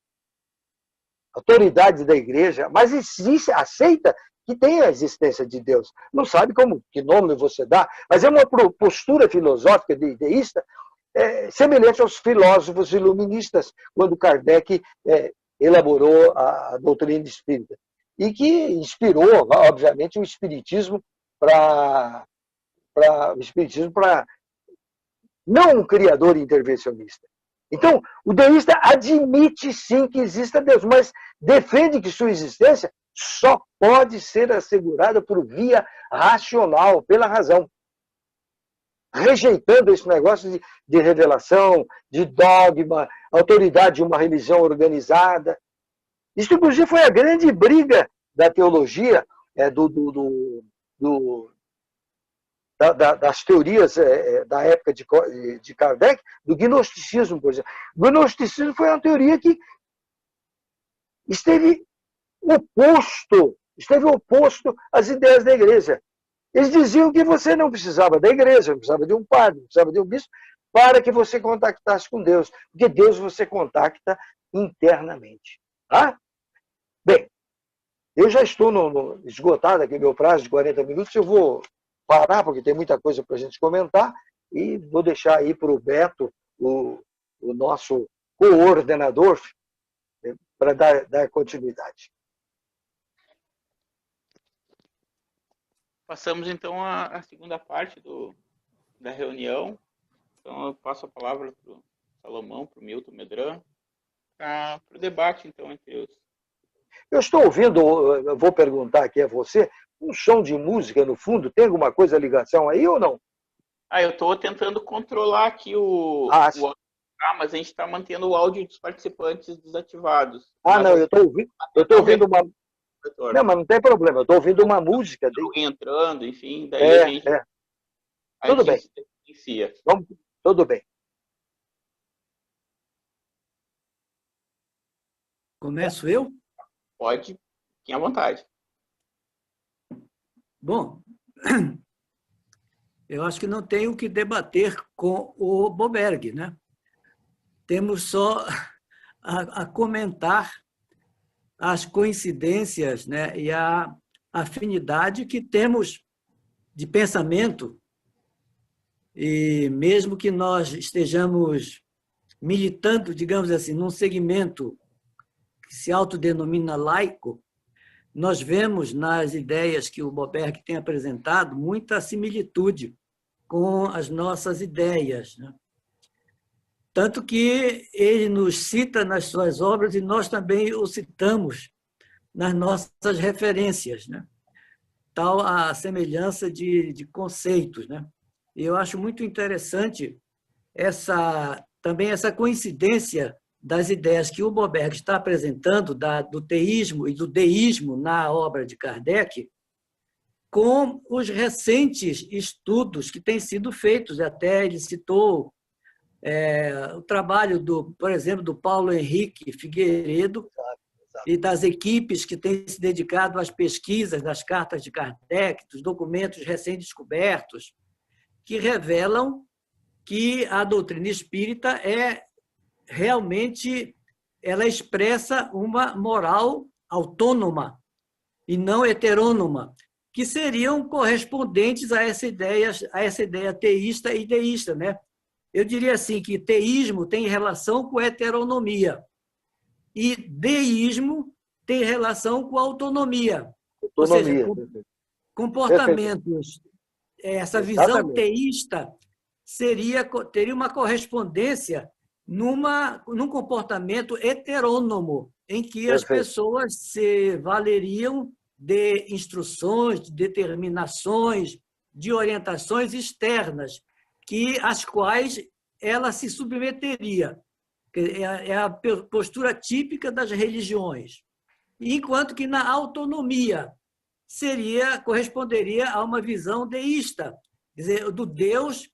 Autoridade da igreja, mas existe, aceita que tem a existência de Deus. Não sabe que nome você dá, mas é uma postura filosófica deísta semelhante aos filósofos iluministas, quando Kardec elaborou a doutrina espírita. E que inspirou, obviamente, o espiritismo para não um criador intervencionista. Então, o deísta admite sim que exista Deus, mas defende que sua existência só pode ser assegurada por via racional, pela razão. Rejeitando esse negócio de revelação, de dogma, autoridade de uma religião organizada. Isso, inclusive, foi a grande briga da teologia, das teorias da época de Kardec, do gnosticismo, por exemplo. O gnosticismo foi uma teoria que esteve oposto às ideias da igreja. Eles diziam que você não precisava da igreja, não precisava de um padre, não precisava de um bispo, para que você contactasse com Deus. Porque Deus você contacta internamente. Tá? Bem, eu já estou esgotado aqui meu prazo de 40 minutos, eu vou parar, porque tem muita coisa para a gente comentar, e vou deixar aí para o Beto, o nosso coordenador, para dar continuidade. Passamos, então, à segunda parte da reunião. Então, eu passo a palavra para o Salomão, para o Milton Medran, para o debate, então, entre os... Eu estou ouvindo, eu vou perguntar aqui a você, um som de música no fundo, tem alguma coisa, ligação aí ou não? Eu estou tentando controlar aqui o áudio, mas a gente está mantendo o áudio dos participantes desativados. Não, eu estou ouvindo uma... Não, mas não tem problema, eu estou ouvindo uma música. Alguém entrando, enfim, daí a gente... Tudo bem. Tudo bem. Começo eu? Pode, fique à vontade. Bom, eu acho que não tenho o que debater com o Boberg, né? Temos só a comentar as coincidências, né, e a afinidade que temos de pensamento, e mesmo que nós estejamos militando, digamos assim, num segmento que se autodenomina laico, nós vemos nas ideias que o Boberg tem apresentado muita similitude com as nossas ideias, né? Tanto que ele nos cita nas suas obras e nós também o citamos nas nossas referências, né? Tal a semelhança de conceitos, né? E eu acho muito interessante também essa coincidência das ideias que o Boberg está apresentando do teísmo e do deísmo na obra de Kardec, com os recentes estudos que têm sido feitos. Até ele citou o trabalho, por exemplo, do Paulo Henrique Figueiredo e das equipes que têm se dedicado às pesquisas das cartas de Kardec, dos documentos recém-descobertos, que revelam que a doutrina espírita realmente ela expressa uma moral autônoma e não heterônoma, que seriam correspondentes a essa ideia teísta e deísta, né? Eu diria assim que teísmo tem relação com heteronomia e deísmo tem relação com autonomia. Ou seja, comportamentos, essa visão teísta teria uma correspondência num comportamento heterônomo, em que as pessoas se valeriam de instruções, de determinações, de orientações externas, às quais ela se submeteria. É a postura típica das religiões. Enquanto que na autonomia corresponderia a uma visão deísta, quer dizer, do Deus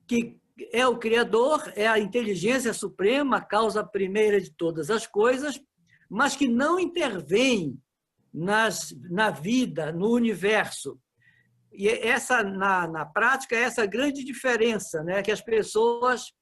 que é o Criador, é a inteligência suprema, a causa primeira de todas as coisas, mas que não intervém na vida, no universo. E na prática, é essa grande diferença, né, que as pessoas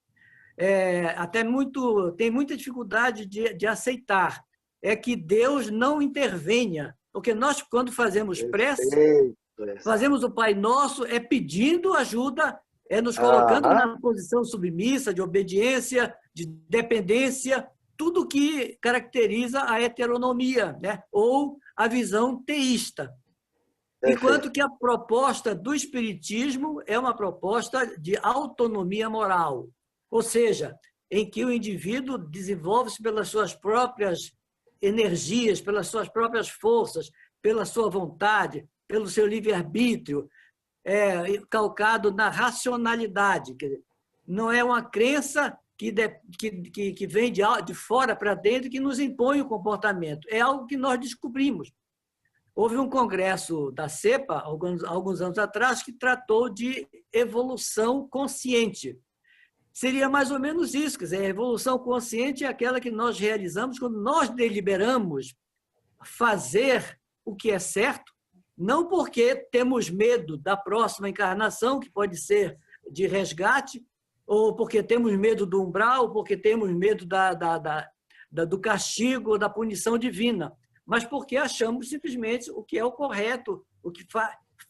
têm muita dificuldade de aceitar, é que Deus não intervenha, porque nós, quando fazemos prece, fazemos o Pai Nosso, pedindo ajuda, nos colocando na posição submissa, de obediência, de dependência, tudo que caracteriza a heteronomia, né, ou a visão teísta. Enquanto que a proposta do Espiritismo é uma proposta de autonomia moral, ou seja, em que o indivíduo desenvolve-se pelas suas próprias energias, pelas suas próprias forças, pela sua vontade, pelo seu livre-arbítrio, calcado na racionalidade. Quer dizer, não é uma crença que vem de fora para dentro que nos impõe o comportamento. É algo que nós descobrimos. Houve um congresso da CEPA, alguns anos atrás, que tratou de evolução consciente. Seria mais ou menos isso, quer dizer, a evolução consciente é aquela que nós realizamos quando nós deliberamos fazer o que é certo, não porque temos medo da próxima encarnação, que pode ser de resgate, ou porque temos medo do umbral, ou porque temos medo do castigo ou da punição divina, mas porque achamos simplesmente o que é o correto, o que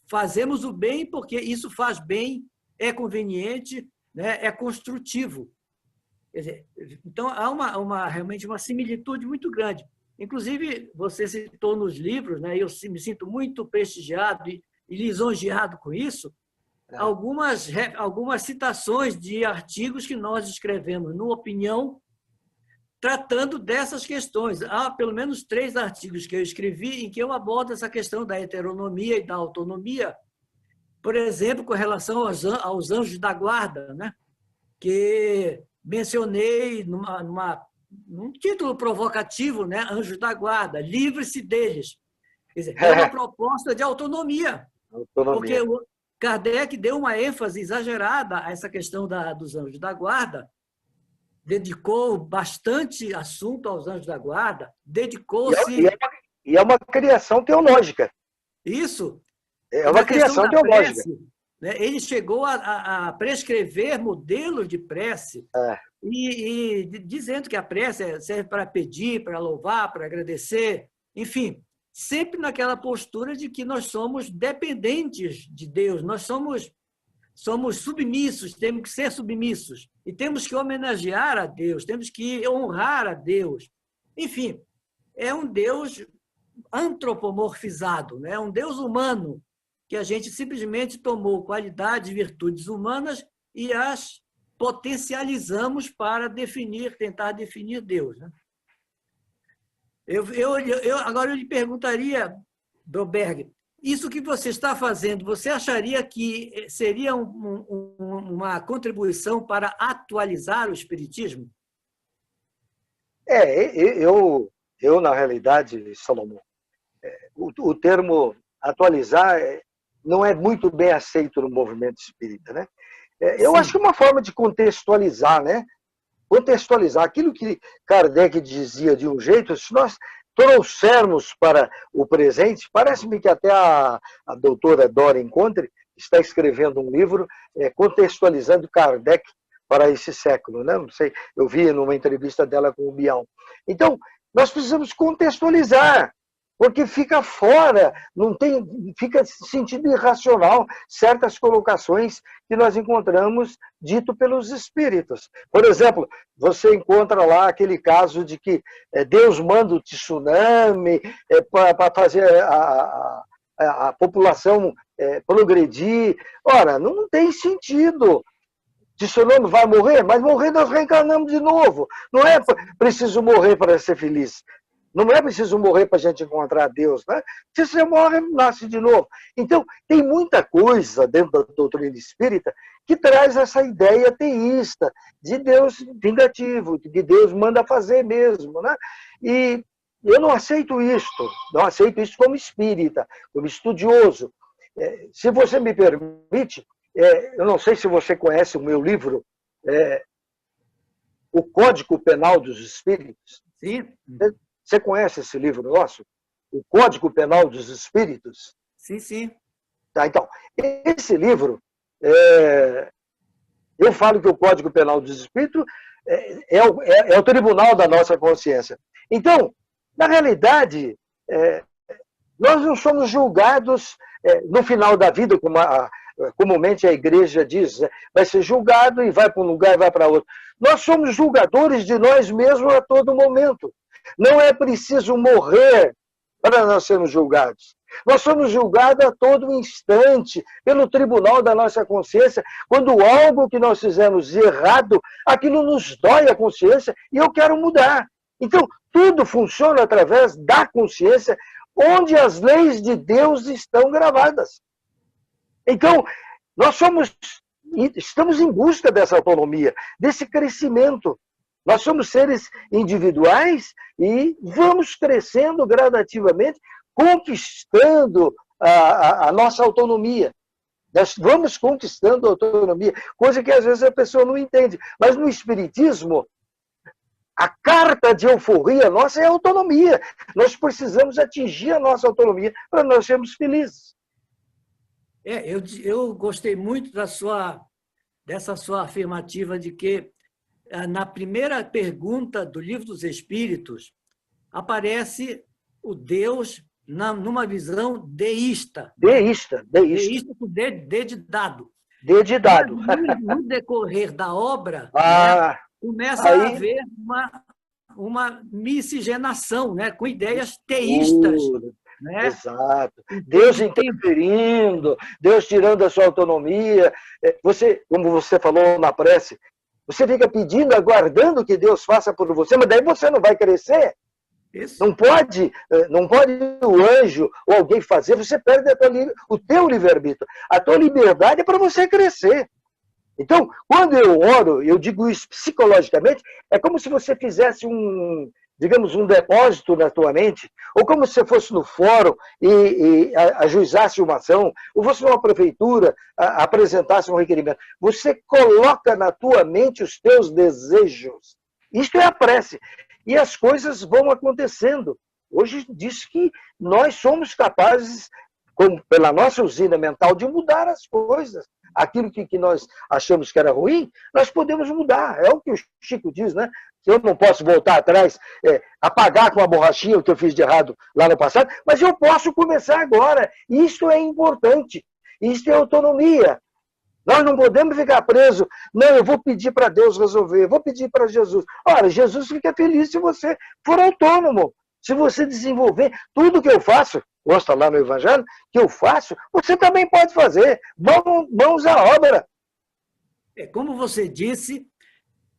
fazemos o bem porque isso faz bem, é conveniente, né, é construtivo. Quer dizer, então, há realmente uma similitude muito grande. Inclusive, você citou nos livros, né, eu me sinto muito prestigiado e lisonjeado com isso, algumas citações de artigos que nós escrevemos no Opinião, tratando dessas questões. Há pelo menos 3 artigos que eu escrevi em que eu abordo essa questão da heteronomia e da autonomia, por exemplo, com relação aos anjos da guarda, né? Que mencionei num título provocativo, né? Anjos da guarda, livre-se deles. Quer dizer, é uma proposta de autonomia. Porque o Kardec deu uma ênfase exagerada a essa questão dos anjos da guarda, dedicou bastante assunto aos Anjos da Guarda, dedicou-se... E é uma criação teológica. Isso. É uma criação teológica. Prece, né? Ele chegou a prescrever modelos de prece, e dizendo que a prece serve para pedir, para louvar, para agradecer, enfim, sempre naquela postura de que nós somos dependentes de Deus, nós somos submissos, temos que ser submissos, e temos que homenagear a Deus, temos que honrar a Deus. Enfim, é um Deus antropomorfizado, né? É um Deus humano, que a gente simplesmente tomou qualidades e virtudes humanas e as potencializamos para tentar definir Deus, né? Agora eu lhe perguntaria, Broberg, isso que você está fazendo, você acharia que seria uma contribuição para atualizar o Espiritismo? Eu na realidade, Salomão, o termo atualizar não é muito bem aceito no movimento espírita, né? Eu acho que é uma forma de contextualizar, né? Contextualizar aquilo que Kardec dizia de um jeito, se nós trouxermos para o presente, parece-me que até a doutora Dora Encontre está escrevendo um livro contextualizando Kardec para esse século, né? Não sei, eu vi numa entrevista dela com o Bial. Então, nós precisamos contextualizar, porque fica fora, fica sentido irracional certas colocações que nós encontramos dito pelos espíritos. Por exemplo, você encontra lá aquele caso de que Deus manda o tsunami para fazer a população progredir. Ora, não tem sentido. Tsunami vai morrer, mas morrer nós reencarnamos de novo. Não é preciso morrer para ser feliz. Não é preciso morrer para a gente encontrar Deus, né? Se você morre, nasce de novo. Então, tem muita coisa dentro da doutrina espírita que traz essa ideia teísta, de Deus vingativo, de Deus manda fazer mesmo, né? E eu não aceito isto como espírita, como estudioso. Se você me permite, eu não sei se você conhece o meu livro, O Código Penal dos Espíritos. Sim. Você conhece esse livro nosso? O Código Penal dos Espíritos? Sim, sim. Tá, então, esse livro, eu falo que o Código Penal dos Espíritos é o tribunal da nossa consciência. Então, na realidade, nós não somos julgados no final da vida, como comumente a igreja diz, vai ser julgado e vai para um lugar e vai para outro. Nós somos julgadores de nós mesmos a todo momento. Não é preciso morrer para nós sermos julgados. Nós somos julgados a todo instante pelo tribunal da nossa consciência. Quando algo que nós fizemos errado, aquilo nos dói a consciência e eu quero mudar. Então, tudo funciona através da consciência, onde as leis de Deus estão gravadas. Então, nós estamos em busca dessa autonomia, desse crescimento. Nós somos seres individuais e vamos crescendo gradativamente, conquistando a nossa autonomia. Nós vamos conquistando a autonomia, coisa que às vezes a pessoa não entende. Mas no Espiritismo, a carta de euforia nossa é a autonomia. Nós precisamos atingir a nossa autonomia para nós sermos felizes. Eu gostei muito dessa sua afirmativa de que na primeira pergunta do Livro dos Espíritos aparece o Deus numa visão deísta. Deísta. Deísta com D de dado. D de dado. No decorrer da obra, começa a haver uma miscigenação, né, com ideias teístas. Né? Exato. Deus interferindo, Deus tirando a sua autonomia. Como você falou na prece, você fica pedindo, aguardando que Deus faça por você, mas daí você não vai crescer. Isso. Não pode o anjo ou alguém fazer, você perde o teu livre-arbítrio. A tua liberdade é para você crescer. Então, quando eu oro, eu digo isso psicologicamente, é como se você fizesse um depósito na tua mente, ou como se você fosse no fórum e ajuizasse uma ação, ou fosse numa prefeitura, apresentasse um requerimento. Você coloca na tua mente os teus desejos. Isto é a prece. E as coisas vão acontecendo. Hoje diz que nós somos capazes, pela nossa usina mental, de mudar as coisas. Aquilo que nós achamos que era ruim, nós podemos mudar. É o que o Chico diz, né? Que eu não posso voltar atrás, apagar com a borrachinha o que eu fiz de errado lá no passado, mas eu posso começar agora. Isso é importante. Isso é autonomia. Nós não podemos ficar presos. Não, eu vou pedir para Deus resolver, eu vou pedir para Jesus. Ora, Jesus fica feliz se você for autônomo. Se você desenvolver tudo que eu faço, consta lá no Evangelho, que eu faço, você também pode fazer. Mãos à obra. Como você disse,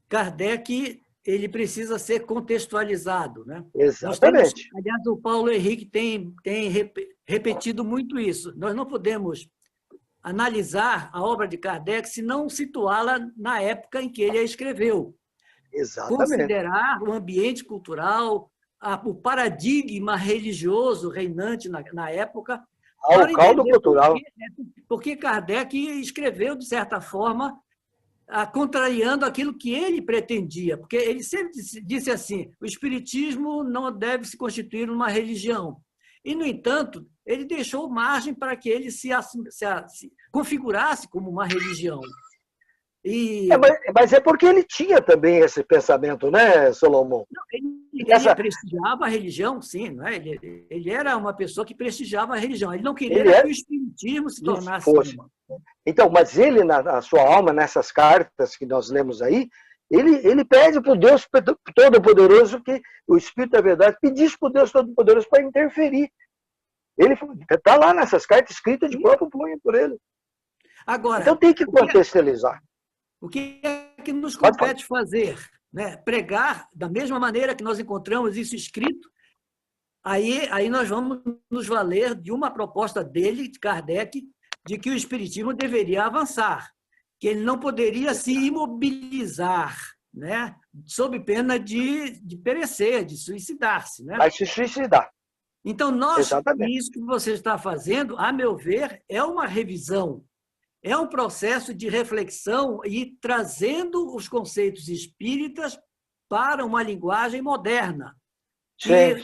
Kardec ele precisa ser contextualizado, né? Exatamente. Aliás, o Paulo Henrique tem repetido muito isso. Nós não podemos analisar a obra de Kardec se não situá-la na época em que ele a escreveu. Exatamente. Considerar o ambiente cultural, o paradigma religioso reinante na época. O caldo cultural. Porque Kardec escreveu, de certa forma, contrariando aquilo que ele pretendia. Porque ele sempre disse assim, o espiritismo não deve se constituir uma religião. E, no entanto, ele deixou margem para que ele se configurasse como uma religião. Mas é porque ele tinha também esse pensamento, né, Solomon? Não, ele prestigiava a religião, sim. Não é? Ele era uma pessoa que prestigiava a religião. Ele não queria que o espiritismo se tornasse uma. Então, mas ele, na sua alma, nessas cartas que nós lemos aí, ele pede para o Deus Todo-Poderoso, que o Espírito da Verdade pedisse para o Deus Todo-Poderoso para interferir. Ele está lá nessas cartas escritas de próprio punho por ele. Agora, então tem que contextualizar. O que é que nos compete fazer? Né? Pregar da mesma maneira que nós encontramos isso escrito. Aí nós vamos nos valer de uma proposta dele, de Kardec, de que o espiritismo deveria avançar, que ele não poderia se imobilizar, né? Sob pena de perecer, de suicidar-se. Né? Vai se suicidar. Então, isso que você está fazendo, a meu ver, é uma revisão. É um processo de reflexão e trazendo os conceitos espíritas para uma linguagem moderna. Que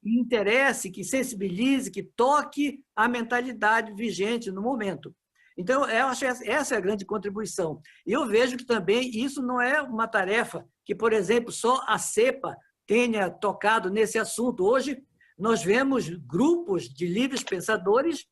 interesse, que sensibilize, que toque a mentalidade vigente no momento. Então, eu acho que essa é a grande contribuição. E eu vejo que também isso não é uma tarefa que, por exemplo, só a CEPA tenha tocado nesse assunto. Hoje, nós vemos grupos de livres pensadores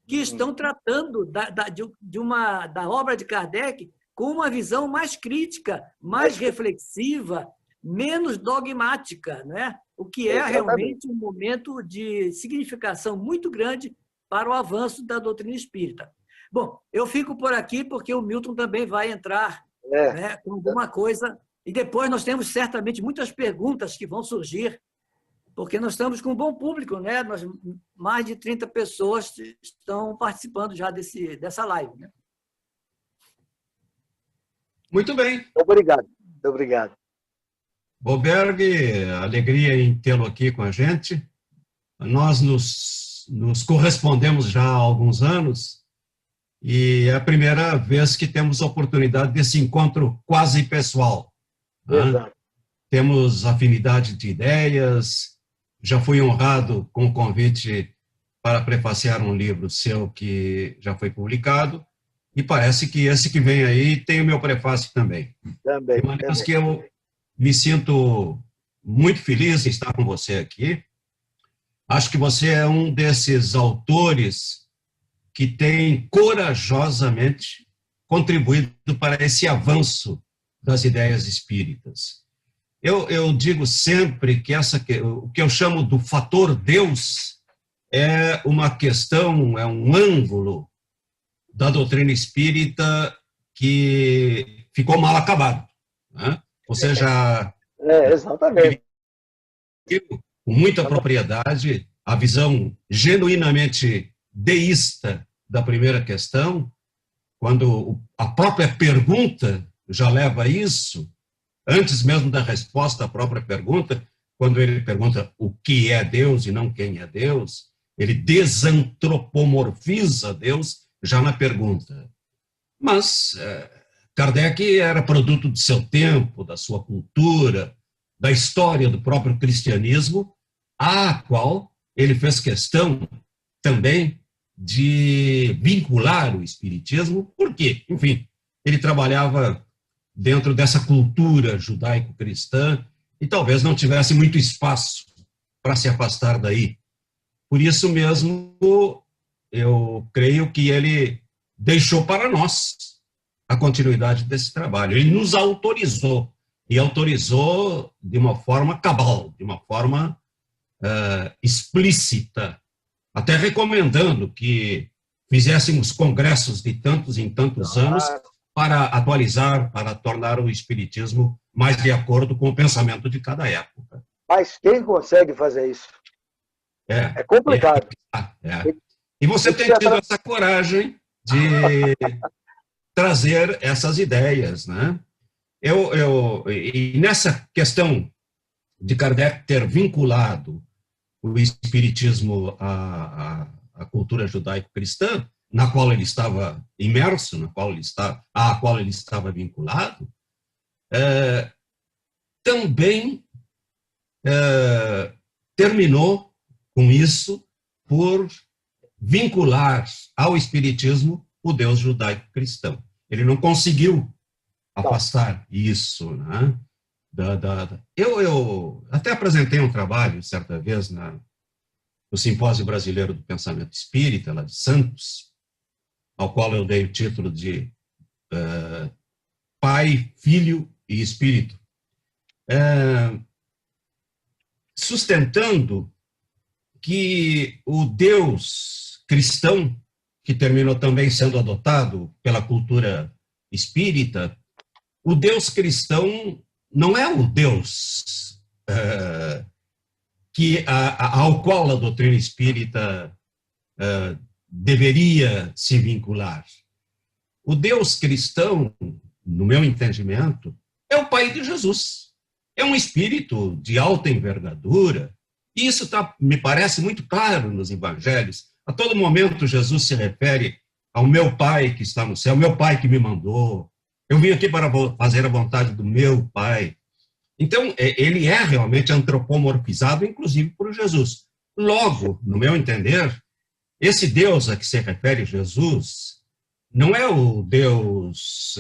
que estão tratando da obra de Kardec com uma visão mais crítica, mais reflexiva, menos dogmática, né? O que é realmente um momento de significação muito grande para o avanço da doutrina espírita. Bom, eu fico por aqui porque o Milton também vai entrar né, com alguma coisa, e depois nós temos certamente muitas perguntas que vão surgir, porque nós estamos com um bom público, né? Mais de 30 pessoas estão participando já dessa live. Né? Muito bem. Obrigado. Muito obrigado. Boberg, alegria em tê-lo aqui com a gente. Nós nos correspondemos já há alguns anos e é a primeira vez que temos a oportunidade desse encontro quase pessoal. Exato. Temos afinidade de ideias. Já fui honrado com o convite para prefaciar um livro seu que já foi publicado, e parece que esse que vem aí tem o meu prefácio também. Também. De maneira que eu me sinto muito feliz em estar com você aqui. Acho que você é um desses autores que tem corajosamente contribuído para esse avanço das ideias espíritas. Eu digo sempre que o que eu chamo do fator Deus é uma questão, é um ângulo da doutrina espírita que ficou mal acabado. Né? Ou seja, exatamente. Com muita propriedade, a visão genuinamente deísta da primeira questão, quando a própria pergunta já leva a isso, antes mesmo da resposta à própria pergunta, quando ele pergunta o que é Deus e não quem é Deus, ele desantropomorfiza Deus já na pergunta. Mas Kardec era produto do seu tempo, da sua cultura, da história do próprio cristianismo, à qual ele fez questão também de vincular o espiritismo, porque, enfim, ele trabalhava dentro dessa cultura judaico-cristã e talvez não tivesse muito espaço para se afastar daí. Por isso mesmo, eu creio que ele deixou para nós a continuidade desse trabalho. Ele nos autorizou, e autorizou de uma forma cabal, de uma forma explícita, até recomendando que fizéssemos congressos de tantos em tantos anos para atualizar, para tornar o espiritismo mais de acordo com o pensamento de cada época. Mas quem consegue fazer isso? É complicado. E você tem tido essa coragem de trazer essas ideias, né? E nessa questão de Kardec ter vinculado o espiritismo à cultura judaico-cristã, na qual ele estava imerso, à qual ele estava vinculado, também terminou com isso por vincular ao espiritismo o Deus judaico-cristão. Ele não conseguiu afastar isso, né? Eu até apresentei um trabalho, certa vez, no Simpósio Brasileiro do Pensamento Espírita, lá de Santos, ao qual eu dei o título de Pai, Filho e Espírito, sustentando que o Deus cristão, que terminou também sendo adotado pela cultura espírita, o Deus cristão não é o Deus ao qual a doutrina espírita deveria se vincular. O Deus cristão, no meu entendimento, é o Pai de Jesus. É um espírito de alta envergadura, e isso me parece muito claro nos evangelhos. A todo momento Jesus se refere ao meu Pai que está no céu, meu Pai que me mandou. Eu vim aqui para fazer a vontade do meu Pai. Então, ele é realmente antropomorfizado, inclusive por Jesus. Logo, no meu entender, esse Deus a que se refere Jesus não é o Deus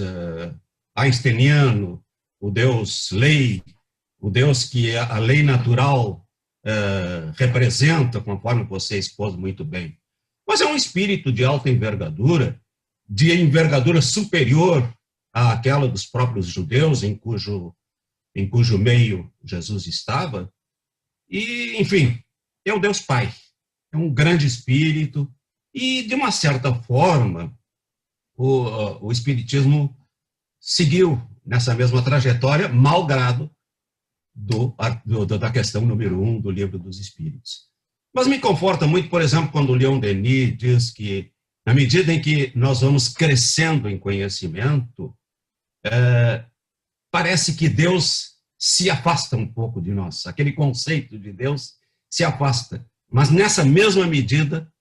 einsteiniano, o Deus lei, o Deus que a lei natural representa, conforme você expôs muito bem. Mas é um espírito de alta envergadura, de envergadura superior àquela dos próprios judeus, em cujo meio Jesus estava. E, enfim, é o Deus Pai. É um grande espírito. E, de uma certa forma, o espiritismo seguiu nessa mesma trajetória, malgrado da questão número 1 do Livro dos Espíritos. Mas me conforta muito, por exemplo, quando o Leon Denis diz que, na medida em que nós vamos crescendo em conhecimento, parece que Deus se afasta um pouco de nós. Aquele conceito de Deus se afasta. Mas, nessa mesma medida,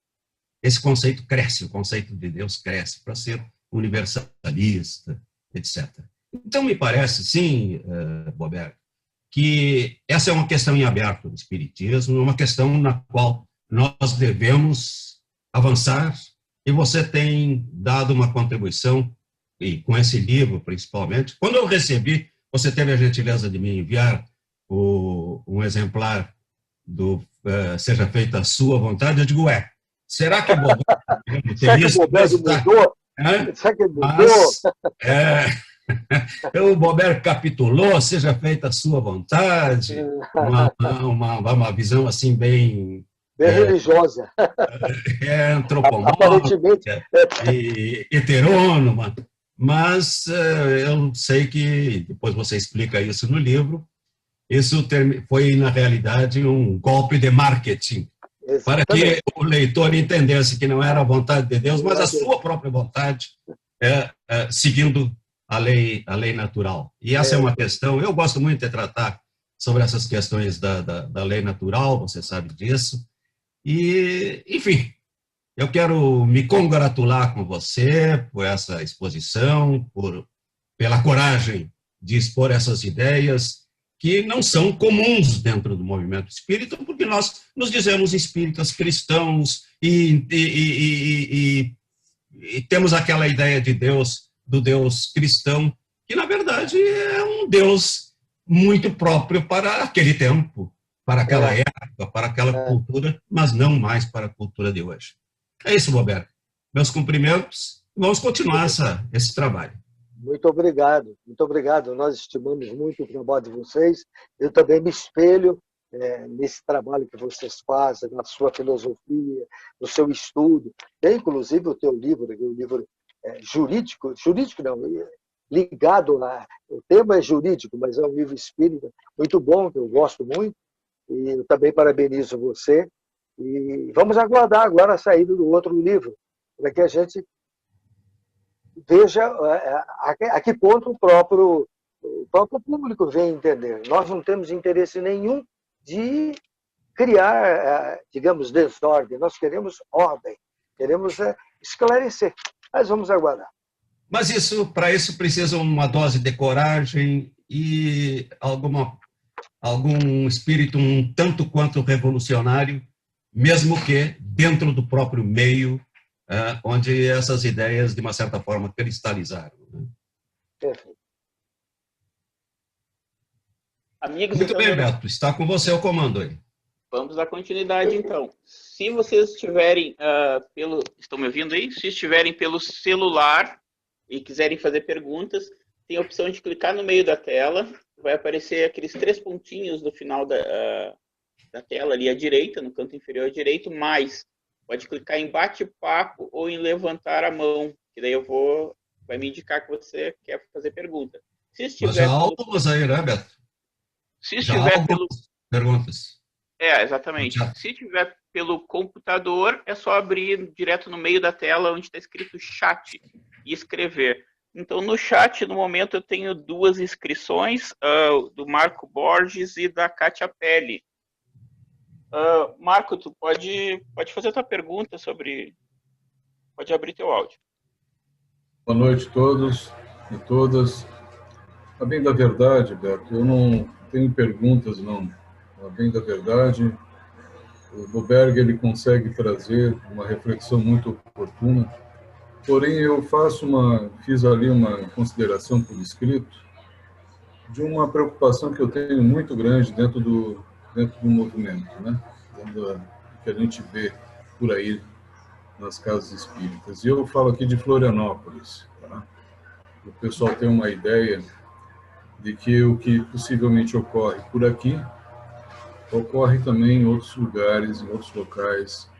esse conceito cresce, o conceito de Deus cresce para ser universalista, etc. Então, me parece, sim, Bober, que essa é uma questão em aberto do espiritismo, uma questão na qual nós devemos avançar, e você tem dado uma contribuição, e com esse livro, principalmente. Quando eu recebi, você teve a gentileza de me enviar um exemplar do Seja Feita a Sua Vontade. Eu digo, será que o Bober mudou? Será que ele mudou? O Bober capitulou, seja feita a sua vontade, uma visão assim bem religiosa, antropomórfica e heterônoma, mas eu sei que, depois você explica isso no livro, isso foi, na realidade, um golpe de marketing, para que o leitor entendesse que não era a vontade de Deus, mas a sua própria vontade, seguindo a lei natural. E essa é uma questão, eu gosto muito de tratar sobre essas questões da lei natural, você sabe disso. E, enfim, eu quero me congratular com você por essa exposição, por pela coragem de expor essas ideias que não são comuns dentro do movimento espírita, porque nós nos dizemos espíritas cristãos e temos aquela ideia de Deus, do Deus cristão, que na verdade é um Deus muito próprio para aquele tempo, para aquela época, para aquela cultura, mas não mais para a cultura de hoje. É isso, Roberto. Meus cumprimentos. Vamos continuar esse trabalho. Muito obrigado, muito obrigado. Nós estimamos muito o trabalho de vocês. Eu também me espelho nesse trabalho que vocês fazem, na sua filosofia, no seu estudo. Tem, inclusive, o teu livro, o livro jurídico não, ligado lá. O tema é jurídico, mas é um livro espírita muito bom, que eu gosto muito. E eu também parabenizo você. E vamos aguardar agora a saída do outro livro, para que a gente veja a que ponto o próprio público vem entender. Nós não temos interesse nenhum de criar, digamos, desordem. Nós queremos ordem, queremos esclarecer. Mas vamos aguardar. Mas para isso precisa uma dose de coragem e algum espírito um tanto quanto revolucionário, mesmo que dentro do próprio meio, onde essas ideias, de uma certa forma, cristalizaram. Né? Perfeito. Amigos, muito bem, Beto. Está com você o comando aí. Vamos dar continuidade, então. Se vocês estiverem estão me ouvindo aí? Se estiverem pelo celular e quiserem fazer perguntas, tem a opção de clicar no meio da tela. Vai aparecer aqueles 3 pontinhos no final da tela, ali à direita, no canto inferior à direita, mais. Pode clicar em bate-papo ou em levantar a mão, que daí vai me indicar que você quer fazer pergunta. Se estiver mas há algumas aí, né, Beto? Se estiver perguntas. Exatamente. Se estiver pelo computador, é só abrir direto no meio da tela, onde está escrito chat, e escrever. Então, no chat, no momento, eu tenho 2 inscrições, do Marco Borges e da Kátia Pelli. Marco, tu pode fazer a tua pergunta sobre... Pode abrir teu áudio. Boa noite a todos e todas. A bem da verdade, Beto, eu não tenho perguntas, não. A bem da verdade, o Boberg, ele consegue trazer uma reflexão muito oportuna. Porém, eu fiz ali uma consideração por escrito de uma preocupação que eu tenho muito grande dentro do movimento, né? Que a gente vê por aí nas casas espíritas. E eu falo aqui de Florianópolis. Tá? O pessoal tem uma ideia de que o que possivelmente ocorre por aqui ocorre também em outros lugares, em outros locais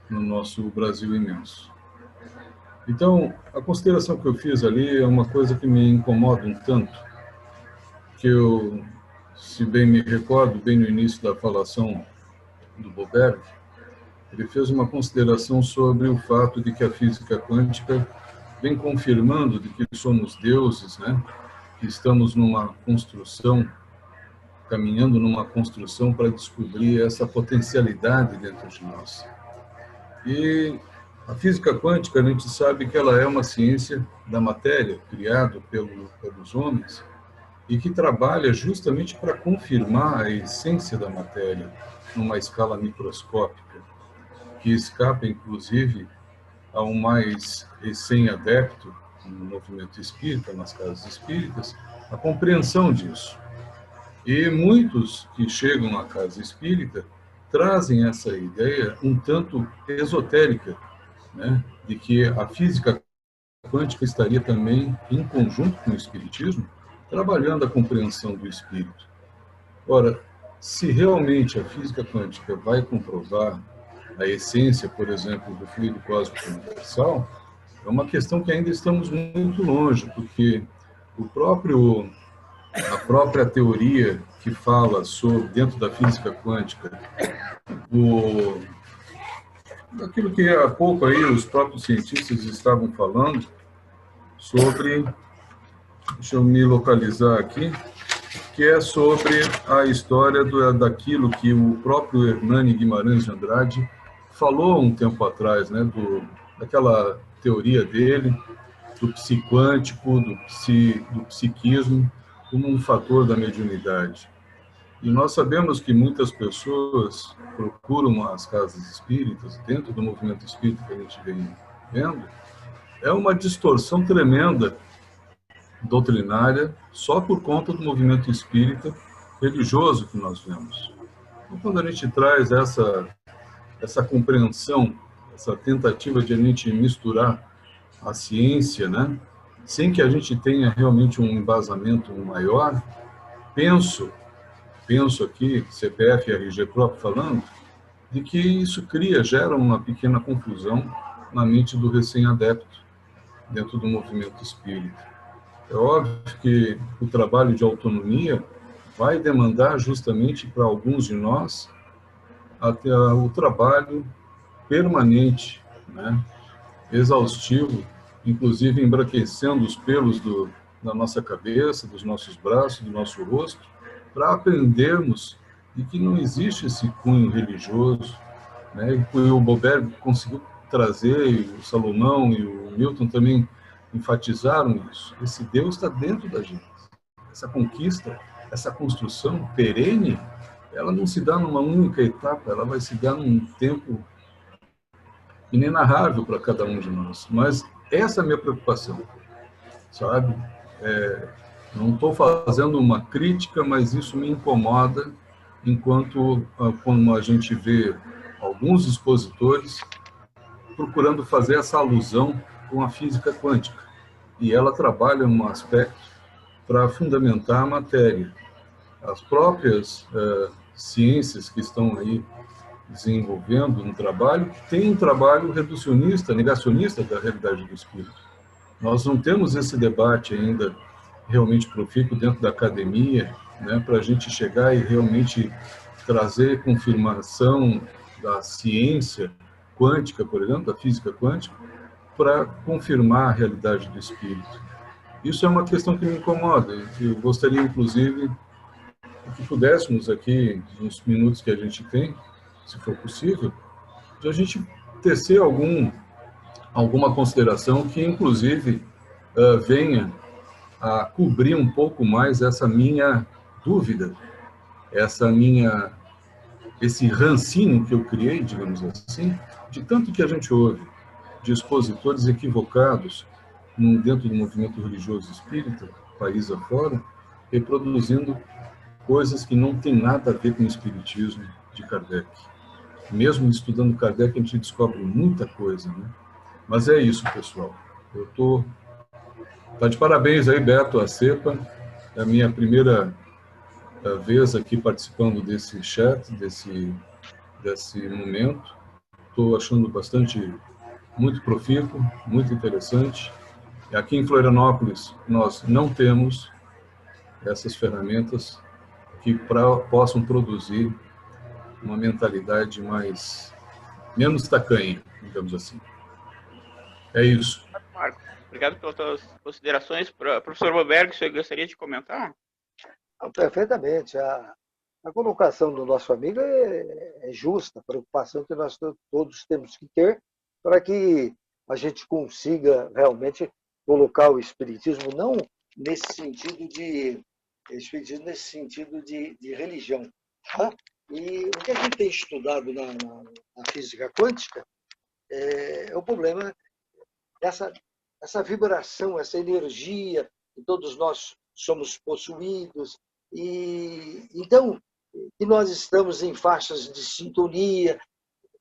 no nosso Brasil imenso. Então, a consideração que eu fiz ali é uma coisa que me incomoda um tanto, que eu, se bem me recordo, bem no início da falação do Boberg, ele fez uma consideração sobre o fato de que a física quântica vem confirmando de que somos deuses, né? Que estamos numa construção, caminhando numa construção para descobrir essa potencialidade dentro de nós. E a física quântica, a gente sabe que ela é uma ciência da matéria, criada pelos homens, e que trabalha justamente para confirmar a essência da matéria numa escala microscópica, que escapa, inclusive, ao mais recém-adepto no movimento espírita, nas casas espíritas, a compreensão disso. E muitos que chegam à casa espírita trazem essa ideia um tanto esotérica, né, de que a física quântica estaria também, em conjunto com o espiritismo, trabalhando a compreensão do espírito. Ora, se realmente a física quântica vai comprovar a essência, por exemplo, do fluido cósmico universal, é uma questão que ainda estamos muito longe, porque a própria teoria que fala sobre, dentro da física quântica, aquilo que há pouco aí os próprios cientistas estavam falando sobre, deixa eu me localizar aqui, que é sobre a história daquilo que o próprio Hernani Guimarães de Andrade falou um tempo atrás, né, daquela teoria dele, do psiquântico, do psiquismo, como um fator da mediunidade. E nós sabemos que muitas pessoas procuram as casas espíritas, dentro do movimento espírita que a gente vem vendo, é uma distorção tremenda doutrinária só por conta do movimento espírita religioso que nós vemos. Então, quando a gente traz essa compreensão, essa tentativa de a gente misturar a ciência, né, sem que a gente tenha realmente um embasamento maior, penso aqui, CPF e RG próprio falando, de que isso gera uma pequena confusão na mente do recém-adepto dentro do movimento espírita. É óbvio que o trabalho de autonomia vai demandar justamente para alguns de nós até o trabalho permanente, né, exaustivo, inclusive embranquecendo os pelos da nossa cabeça, dos nossos braços, do nosso rosto, para aprendermos de que não existe esse cunho religioso, né? E o Boberg conseguiu trazer, e o Salomão e o Milton também enfatizaram isso. Esse Deus está dentro da gente. Essa conquista, essa construção perene, ela não se dá numa única etapa, ela vai se dar num tempo inenarrável para cada um de nós. Mas essa é a minha preocupação, sabe? Não estou fazendo uma crítica, mas isso me incomoda enquanto, como a gente vê alguns expositores procurando fazer essa alusão com a física quântica. E ela trabalha num aspecto para fundamentar a matéria. As próprias ciências que estão aí desenvolvendo um trabalho, tem um trabalho reducionista, negacionista da realidade do espírito. Nós não temos esse debate ainda realmente profícuo dentro da academia, né, para a gente chegar e realmente trazer confirmação da ciência quântica, por exemplo, da física quântica, para confirmar a realidade do espírito. Isso é uma questão que me incomoda. Eu gostaria, inclusive, que pudéssemos aqui, nos minutos que a gente tem, se for possível, de a gente tecer alguma consideração que, inclusive, venha a cobrir um pouco mais essa minha dúvida, esse rancinho que eu criei, digamos assim, de tanto que a gente ouve de expositores equivocados dentro do movimento religioso espírita, país afora, reproduzindo coisas que não tem nada a ver com o espiritismo de Kardec. Mesmo estudando Kardec, a gente descobre muita coisa, né? Mas é isso, pessoal. Tá de parabéns aí, Beto, a Cepa. É a minha primeira vez aqui participando desse chat, desse momento. Estou achando muito profícuo, muito interessante. Aqui em Florianópolis, nós não temos essas ferramentas que possam produzir uma mentalidade menos tacanha, digamos assim. É isso. Marco, obrigado pelas suas considerações. Professor Boberg, você gostaria de comentar? Perfeitamente. A colocação do nosso amigo é justa, a preocupação que nós todos temos que ter para que a gente consiga realmente colocar o espiritismo não nesse sentido de religião. Tá? E o que a gente tem estudado na física quântica é o problema essa vibração, essa energia que todos nós somos possuídos, e então que nós estamos em faixas de sintonia,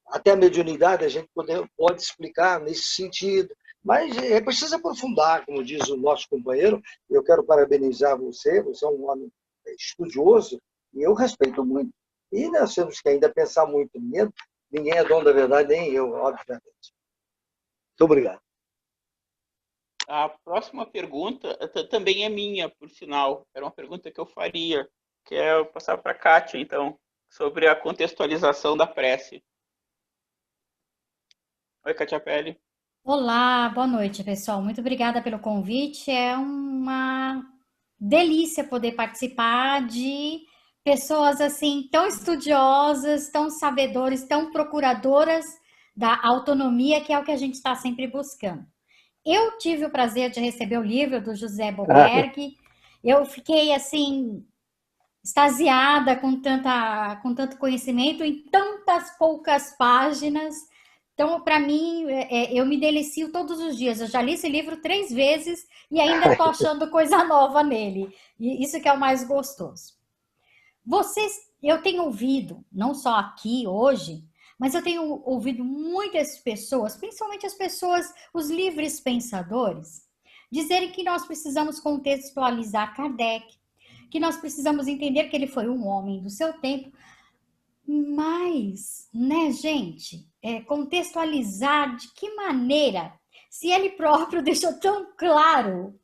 até a mediunidade a gente pode explicar nesse sentido, mas é preciso aprofundar, como diz o nosso companheiro. Eu quero parabenizar você é um homem estudioso, e eu respeito muito. E nós temos que ainda pensar muito menos, ninguém é dono da verdade, nem eu, obviamente. Muito obrigado. A próxima pergunta também é minha, por sinal. Era uma pergunta que eu faria, que é eu passar para a Kátia, então, sobre a contextualização da prece. Oi, Kátia Pelle. Olá, boa noite, pessoal. Muito obrigada pelo convite. É uma delícia poder participar de pessoas assim tão estudiosas, tão sabedoras, tão procuradoras da autonomia, que é o que a gente está sempre buscando. Eu tive o prazer de receber o livro do José Boberg. Eu fiquei, assim, extasiada com tanto conhecimento em tantas poucas páginas. Então, para mim, eu me delicio todos os dias. Eu já li esse livro 3 vezes e ainda estou achando coisa nova nele. E isso que é o mais gostoso. Eu tenho ouvido, não só aqui hoje, mas eu tenho ouvido muitas pessoas, principalmente as pessoas, os livres pensadores, dizerem que nós precisamos contextualizar Kardec, que nós precisamos entender que ele foi um homem do seu tempo, mas, né, gente, contextualizar de que maneira? Se ele próprio deixou tão claro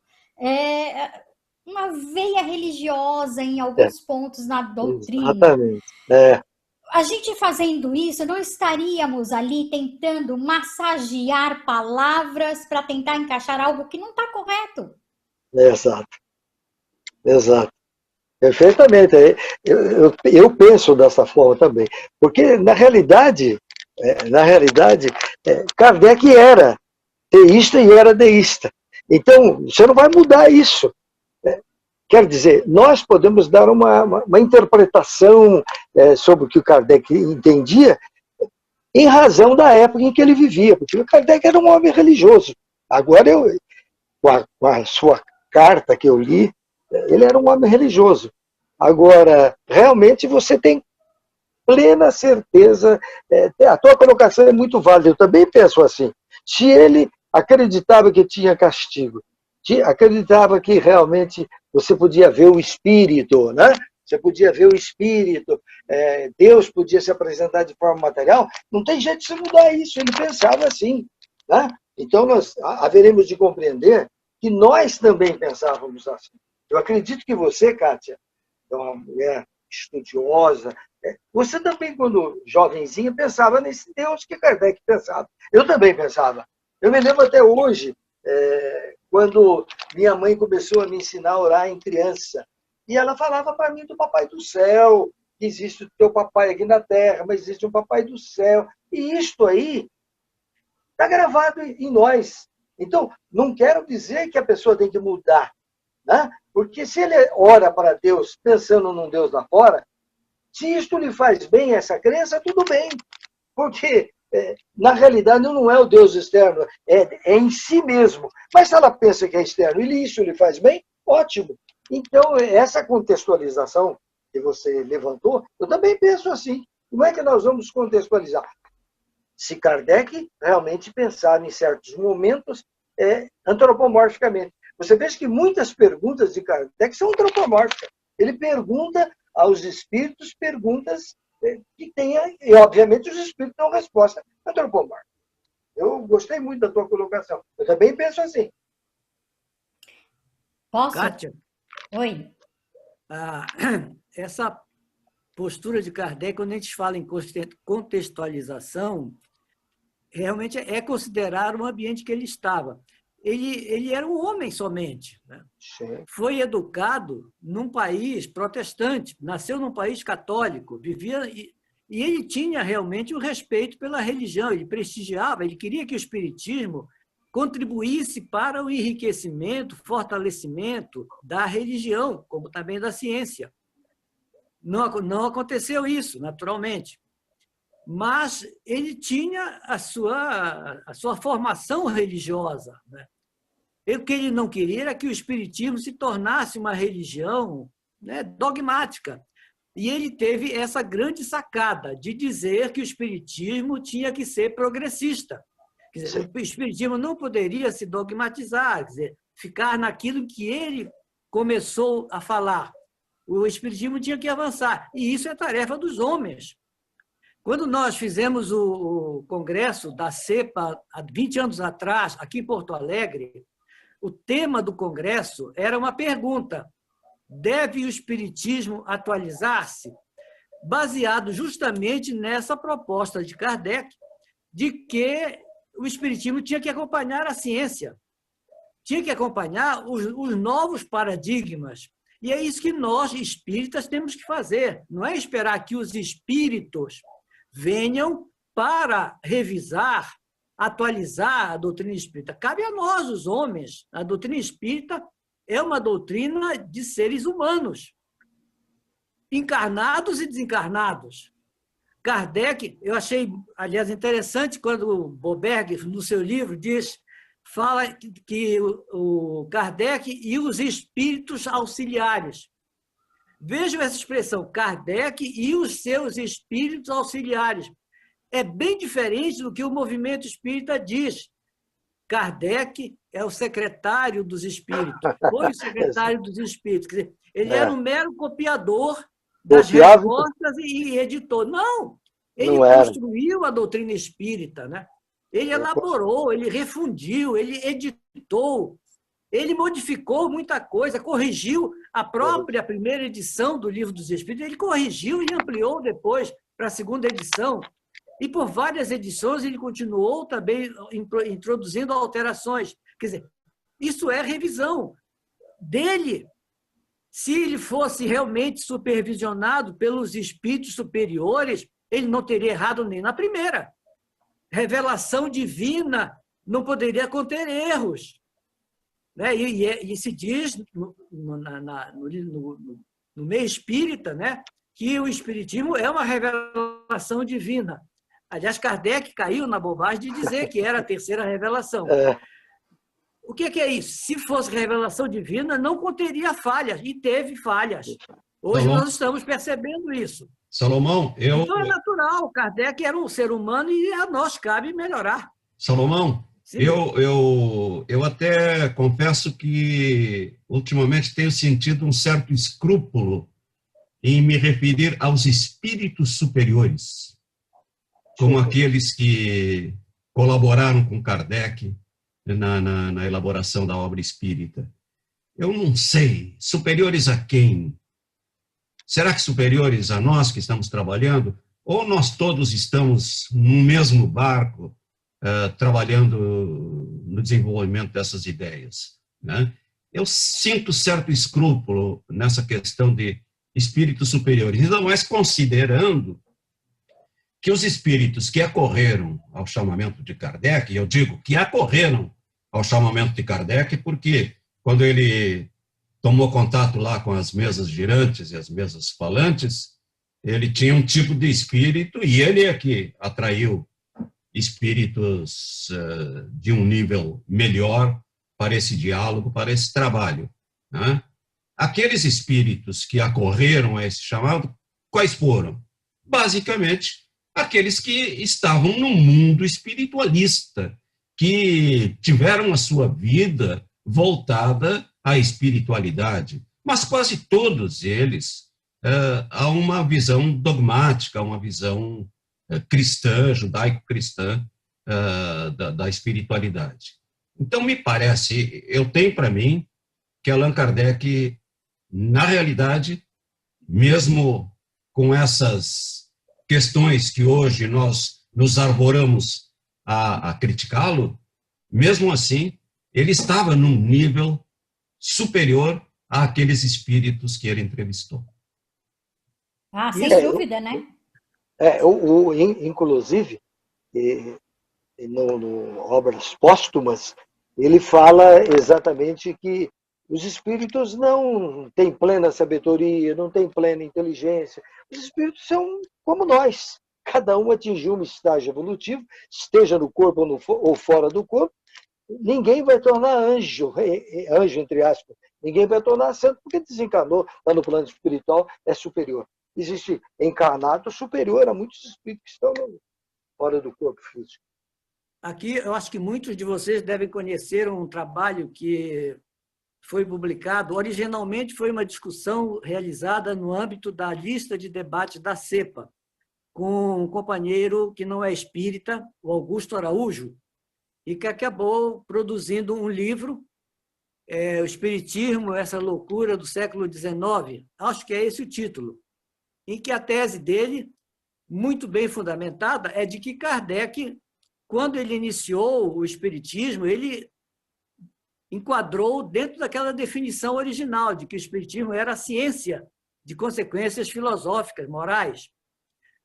uma veia religiosa em alguns pontos na doutrina. Exatamente. A gente fazendo isso, não estaríamos ali tentando massagear palavras para tentar encaixar algo que não está correto. Exato. Exato. Perfeitamente. Eu penso dessa forma também. Porque, na realidade, Kardec era teísta e era deísta. Então, você não vai mudar isso. Quer dizer, nós podemos dar uma interpretação sobre o que o Kardec entendia em razão da época em que ele vivia, porque o Kardec era um homem religioso. Agora, com a sua carta que eu li, ele era um homem religioso. Agora, realmente você tem plena certeza, a tua colocação é muito válida, eu também penso assim. Se ele acreditava que tinha castigo, acreditava que realmente você podia ver o espírito, né? Você podia ver o espírito, Deus podia se apresentar de forma material, não tem jeito de se mudar isso, ele pensava assim, né? Então nós haveremos de compreender que nós também pensávamos assim. Eu acredito que você, Kátia, é uma mulher estudiosa, você também, quando jovenzinha, pensava nesse Deus que Kardec pensava. Eu também pensava. Eu me lembro até hoje, quando minha mãe começou a me ensinar a orar em criança, e ela falava para mim do Papai do Céu, que existe o teu papai aqui na Terra, mas existe um Papai do Céu. E isto aí está gravado em nós. Então, não quero dizer que a pessoa tem que mudar, né? Porque se ele ora para Deus pensando num Deus lá fora, se isto lhe faz bem, essa crença, tudo bem. Porque, na realidade, não é o Deus externo, é em si mesmo. Mas se ela pensa que é externo e isso lhe faz bem, ótimo. Então, essa contextualização que você levantou, eu também penso assim. Como é que nós vamos contextualizar? Se Kardec realmente pensar em certos momentos antropomorficamente. Você vê que muitas perguntas de Kardec são antropomórficas. Ele pergunta aos espíritos perguntas que tenha, e obviamente os espíritos dão resposta antropomórfica. Eu gostei muito da tua colocação. Eu também penso assim. Posso? Kátia? Oi. Essa postura de Kardec, quando a gente fala em contextualização, realmente é considerar o ambiente que ele estava. Ele era um homem somente, né? Foi educado num país protestante, nasceu num país católico, vivia e ele tinha realmente o respeito pela religião, ele prestigiava, ele queria que o espiritismo contribuísse para o enriquecimento, fortalecimento da religião, como também da ciência. Não aconteceu isso, naturalmente. Mas ele tinha a sua formação religiosa, né? O que ele não queria era que o espiritismo se tornasse uma religião, né, dogmática. E ele teve essa grande sacada de dizer que o espiritismo tinha que ser progressista. Quer dizer, o espiritismo não poderia se dogmatizar, quer dizer, ficar naquilo que ele começou a falar. O espiritismo tinha que avançar. E isso é tarefa dos homens. Quando nós fizemos o congresso da CEPA, há 20 anos atrás, aqui em Porto Alegre, o tema do congresso era uma pergunta: deve o espiritismo atualizar-se? Baseado justamente nessa proposta de Kardec, de que o espiritismo tinha que acompanhar a ciência, tinha que acompanhar os novos paradigmas. E é isso que nós, espíritas, temos que fazer. Não é esperar que os espíritos venham para revisar atualizar a doutrina espírita. Cabe a nós, os homens. A doutrina espírita é uma doutrina de seres humanos, encarnados e desencarnados. Kardec, eu achei, aliás, interessante quando o Boberg, no seu livro, fala que o Kardec e os espíritos auxiliares. Vejam essa expressão, Kardec e os seus espíritos auxiliares. É bem diferente do que o movimento espírita diz. Kardec é o secretário dos espíritos, foi o secretário dos espíritos. Quer dizer, ele era um mero copiador das respostas e editor. Não, ele construiu a doutrina espírita, né? Ele elaborou, ele refundiu, ele editou, ele modificou muita coisa, corrigiu a própria primeira edição do Livro dos Espíritos, ele corrigiu e ampliou depois para a segunda edição. E por várias edições ele continuou também introduzindo alterações. Quer dizer, isso é revisão dele. Se ele fosse realmente supervisionado pelos espíritos superiores, ele não teria errado nem na primeira. Revelação divina não poderia conter erros. Né? E se diz no meio espírita, né, que o espiritismo é uma revelação divina. Aliás, Kardec caiu na bobagem de dizer que era a terceira revelação. O que é isso? Se fosse revelação divina, não conteria falhas, e teve falhas. Hoje nós estamos percebendo isso. Salomão, Então é natural, Kardec era um ser humano e a nós cabe melhorar. Salomão, eu até confesso que ultimamente tenho sentido um certo escrúpulo em me referir aos espíritos superiores, como aqueles que colaboraram com Kardec na elaboração da obra espírita. Eu não sei, superiores a quem? Será que superiores a nós que estamos trabalhando? Ou nós todos estamos no mesmo barco, trabalhando no desenvolvimento dessas ideias? Né? Eu sinto certo escrúpulo nessa questão de espíritos superiores, ainda mais considerando que os espíritos que acorreram ao chamamento de Kardec, e eu digo que acorreram ao chamamento de Kardec, porque quando ele tomou contato lá com as mesas girantes e as mesas falantes, ele tinha um tipo de espírito, e ele é que atraiu espíritos de um nível melhor para esse diálogo, para esse trabalho. Né? Aqueles espíritos que acorreram a esse chamado, quais foram? Basicamente, aqueles que estavam no mundo espiritualista, que tiveram a sua vida voltada à espiritualidade, mas quase todos eles há uma visão dogmática, uma visão cristã, judaico-cristã da espiritualidade. Então, me parece, eu tenho para mim que Allan Kardec, na realidade, mesmo com essas questões que hoje nós nos arvoramos a criticá-lo, mesmo assim, ele estava num nível superior àqueles espíritos que ele entrevistou. Ah, sem dúvida, né? Inclusive, no Obras Póstumas, ele fala exatamente que os espíritos não têm plena sabedoria, não têm plena inteligência. Os espíritos são como nós. Cada um atingiu um estágio evolutivo, esteja no corpo ou fora do corpo. Ninguém vai tornar anjo, entre aspas. Ninguém vai tornar santo porque desencarnou lá no plano espiritual, é superior. Existe encarnado superior a muitos espíritos que estão fora do corpo físico. Aqui, eu acho que muitos de vocês devem conhecer um trabalho que foi publicado. Originalmente foi uma discussão realizada no âmbito da lista de debate da CEPA, com um companheiro que não é espírita, o Augusto Araújo, e que acabou produzindo um livro, O Espiritismo, essa loucura do século XIX, acho que é esse o título, em que a tese dele, muito bem fundamentada, é de que Kardec, quando ele iniciou o espiritismo, ele enquadrou dentro daquela definição original de que o espiritismo era a ciência de consequências filosóficas, morais,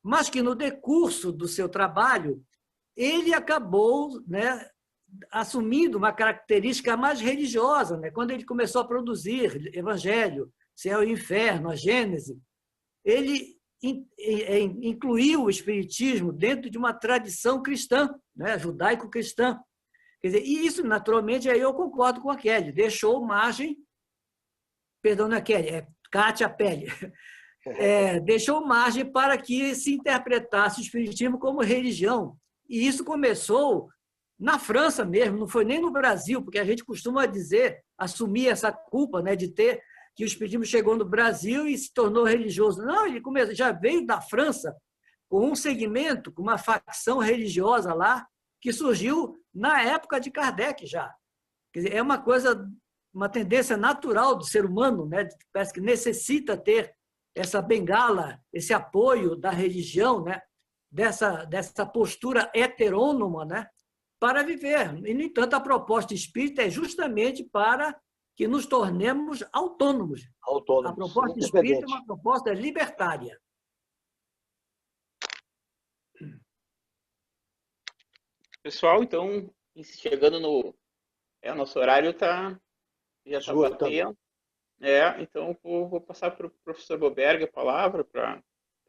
mas que no decurso do seu trabalho ele acabou, né, assumindo uma característica mais religiosa, né? Quando ele começou a produzir Evangelho, Céu e Inferno, a Gênese, ele incluiu o Espiritismo dentro de uma tradição cristã, né? Judaico-cristã. Quer dizer, e isso, naturalmente, aí eu concordo com a Kelly, deixou margem, perdão, não é Kelly, é Kátia Pelle, deixou margem para que se interpretasse o Espiritismo como religião. E isso começou na França mesmo, não foi nem no Brasil, porque a gente costuma dizer, assumir essa culpa, né, de ter que o Espiritismo chegou no Brasil e se tornou religioso. Não, ele já veio da França com um segmento, com uma facção religiosa lá, que surgiu na época de Kardec já. Quer dizer, é uma coisa, uma tendência natural do ser humano, né? Parece que necessita ter essa bengala, esse apoio da religião, né? dessa postura heterônoma, né? Para viver. E, no entanto, a proposta espírita é justamente para que nos tornemos autônomos. A proposta espírita é uma proposta libertária. Pessoal, então, chegando no... nosso horário já está batendo. Então, vou passar para o professor Boberg a palavra, para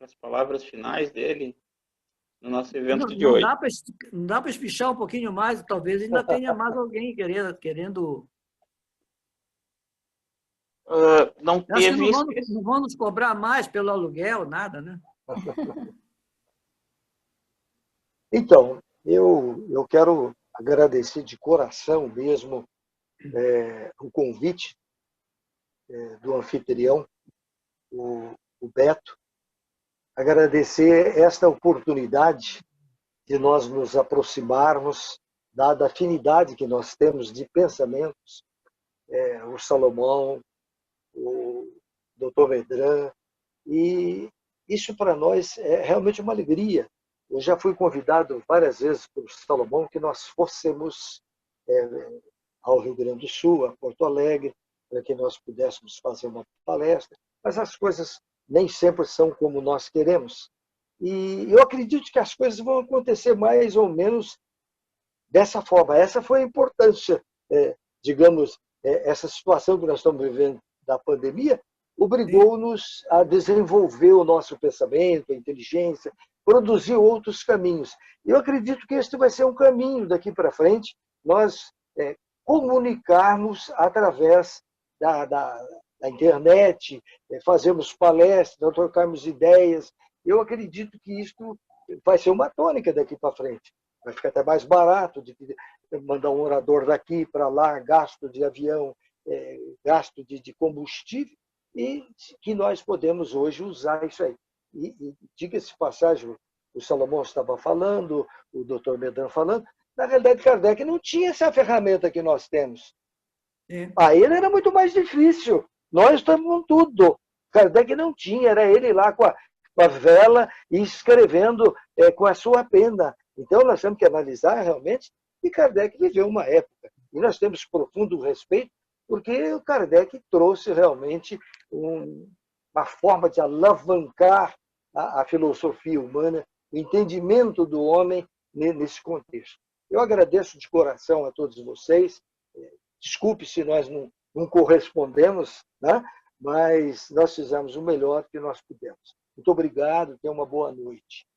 as palavras finais dele no nosso evento de hoje. Não dá para espichar um pouquinho mais, talvez ainda tenha mais alguém querendo... Não teve... Não vão nos cobrar mais pelo aluguel, nada, né? Então, eu quero agradecer de coração mesmo o convite do anfitrião, o Beto, agradecer esta oportunidade de nós nos aproximarmos, dada a afinidade que nós temos de pensamentos, o Salomão, o Dr. Medran, e isso para nós é realmente uma alegria. Eu já fui convidado várias vezes pelo Salomão que nós fôssemos ao Rio Grande do Sul, a Porto Alegre, para que nós pudéssemos fazer uma palestra, mas as coisas nem sempre são como nós queremos. E eu acredito que as coisas vão acontecer mais ou menos dessa forma. Essa foi a importância, digamos, essa situação que nós estamos vivendo da pandemia, obrigou-nos a desenvolver o nosso pensamento, a inteligência, produzir outros caminhos. Eu acredito que este vai ser um caminho daqui para frente, nós comunicarmos através da internet, fazermos palestras, trocarmos ideias. Eu acredito que isto vai ser uma tônica daqui para frente. Vai ficar até mais barato de mandar um orador daqui para lá, gasto de avião, gasto de combustível, e que nós podemos hoje usar isso aí. E diga-se passagem, o Salomão estava falando, o Dr. Medran falando, na realidade Kardec não tinha essa ferramenta que nós temos. A ele era muito mais difícil. Nós estamos com tudo. Kardec não tinha, era ele lá com a vela e escrevendo com a sua pena. Então nós temos que analisar realmente que Kardec viveu uma época. E nós temos profundo respeito, porque o Kardec trouxe realmente uma forma de alavancar a filosofia humana, o entendimento do homem nesse contexto. Eu agradeço de coração a todos vocês. Desculpe se nós não correspondemos, né? Mas nós fizemos o melhor que nós pudemos. Muito obrigado, tenha uma boa noite.